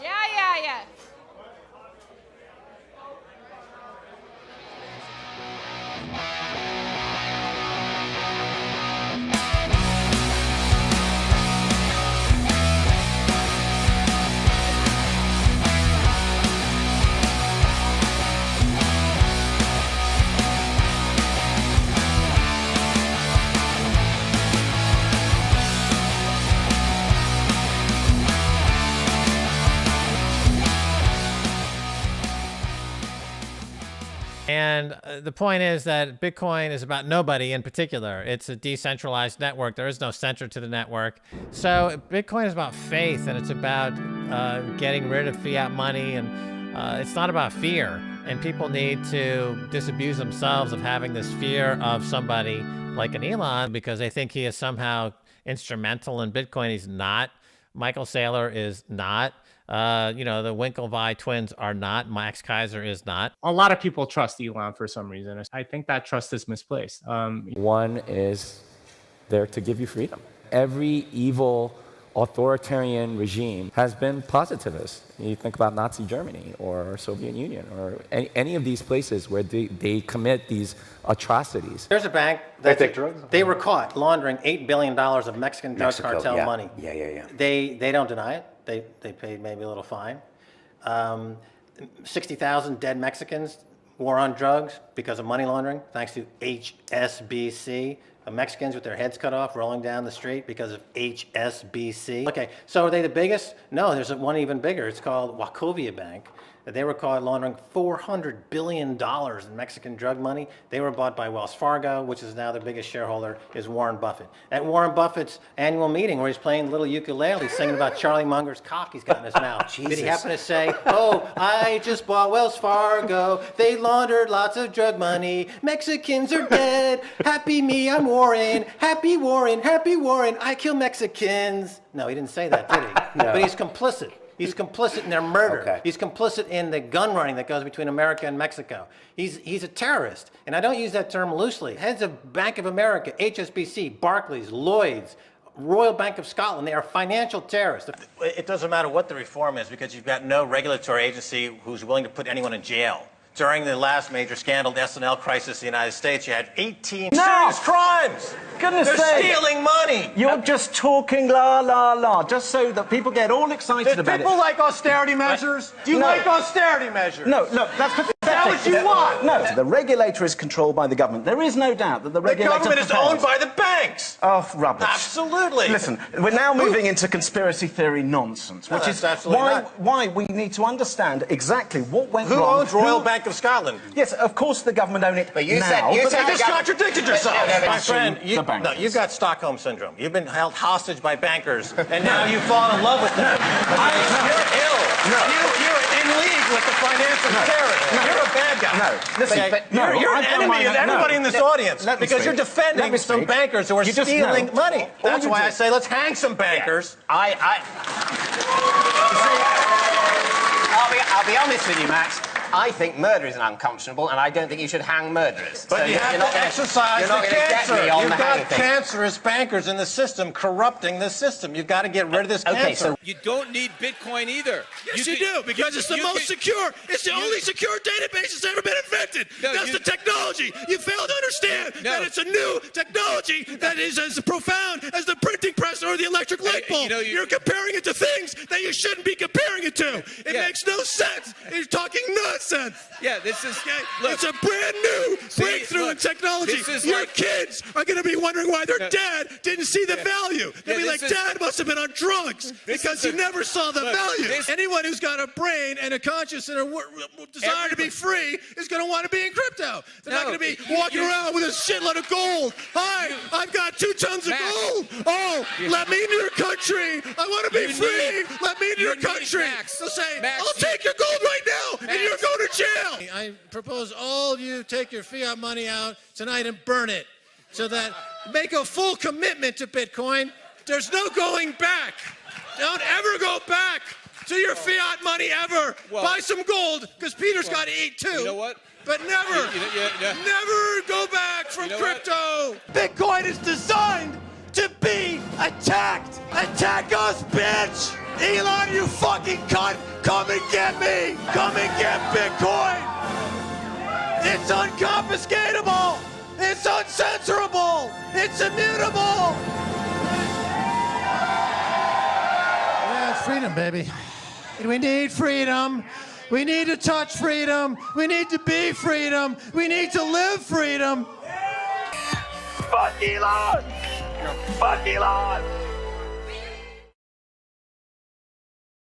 Yeah. And the point is that Bitcoin is about nobody in particular. It's a decentralized network. There is no center to the network. So Bitcoin is about faith, and it's about getting rid of fiat money, and it's not about fear. And people need to disabuse themselves of having this fear of somebody like an Elon because they think he is somehow instrumental in Bitcoin. He's not. Michael Saylor is not. The Winklevi twins are not. Max Keiser is not. A lot of people trust Elon for some reason. I think that trust is misplaced. One is there to give you freedom. Every evil authoritarian regime has been positivist. You think about Nazi Germany or Soviet Union or any of these places where they commit these atrocities. There's a bank that they were caught laundering $8 billion of Mexican drug cartel money. Yeah. They don't deny it. They paid maybe a little fine. 60,000 dead Mexicans, war on drugs because of money laundering, thanks to HSBC. Mexicans with their heads cut off rolling down the street because of HSBC. Okay, so are they the biggest? No, there's one even bigger. It's called Wachovia Bank. They were caught laundering $400 billion in Mexican drug money. They were bought by Wells Fargo, which is now the biggest shareholder, is Warren Buffett. At Warren Buffett's annual meeting where he's playing little ukulele, singing about Charlie Munger's cock he's got in his mouth. Did he happen to say, oh, I just bought Wells Fargo. They laundered lots of drug money. Mexicans are dead. Happy me, I'm Warren. Happy Warren, I kill Mexicans. No, he didn't say that, did he? No. But he's complicit. He's complicit in their murder. Okay. He's complicit in the gun running that goes between America and Mexico. He's a terrorist. And I don't use that term loosely. Heads of Bank of America, HSBC, Barclays, Lloyds, Royal Bank of Scotland, they are financial terrorists. It doesn't matter what the reform is because you've got no regulatory agency who's willing to put anyone in jail. During the last major scandal, the S&L crisis in the United States, you had 18 serious crimes. Goodness They're sake. stealing money. You're just talking la la la, just so that people get all excited Do about people it. like austerity measures? Do you No. like austerity measures? No, that's that what you want? No, the regulator is controlled by the government. There is no doubt that the regulator... The government is owned by the banks. Oh, rubbish. Absolutely. Listen, we're now moving into conspiracy theory nonsense, which is why we need to understand exactly what went wrong. Who owns Royal Bank of Scotland? Yes, of course the government own it. But you now, said but you just contradicted yourself. My friend, the you've got Stockholm syndrome. You've been held hostage by bankers, and now you fall in love with them. You're ill. No. You're in league with the financial terrorists. No. You're a bad guy. No. Listen, you're an enemy of everybody in this audience because you're defending some bankers who are stealing money. That's why I say let's hang some bankers. I'll be honest with you, Max. I think murder is unconscionable, and I don't think you should hang murderers. But you have to exercise the cancer. You've got cancerous bankers in the system corrupting the system. You've got to get rid of this cancer. You don't need Bitcoin either. Yes, you do, because it's the most secure. It's the only secure database that's ever been invented. That's the technology. You fail to understand that it's a new technology that is as profound as the printing press or the electric light bulb. You're comparing it to things that you shouldn't be comparing it to. It makes no sense. You're talking nonsense. Yeah, this is... Okay? It's a brand new breakthrough in technology. Your kids are going to be wondering why their dad didn't see the value. They'll be like, Dad must have been on drugs because he never saw the value. Anyone who's got a brain and a conscience and a desire to be free is going to want to be in crypto. They're not going to be walking around with a shitload of gold. Hi, I've got 2 tons of gold. Oh, let me into your country. I want to be free. Let me into your country. They'll say, I'll take your gold right now, and you're going to jail. I propose all you take your fiat money out tonight and burn it, so that make a full commitment to Bitcoin. There's no going back. Don't ever go back to your fiat money ever. Buy some gold, because Peter's got to eat too. You know what? But never, never go back from crypto. Bitcoin is designed to be attacked. Attack us, bitch. Elon, you fucking cunt. Come and get me. Come and get Bitcoin. It's unconfiscatable. It's uncensorable. It's immutable. Yeah, it's freedom, baby. We need freedom. We need to touch freedom. We need to be freedom. We need to live freedom. Fuck Elon. Fuck Elon.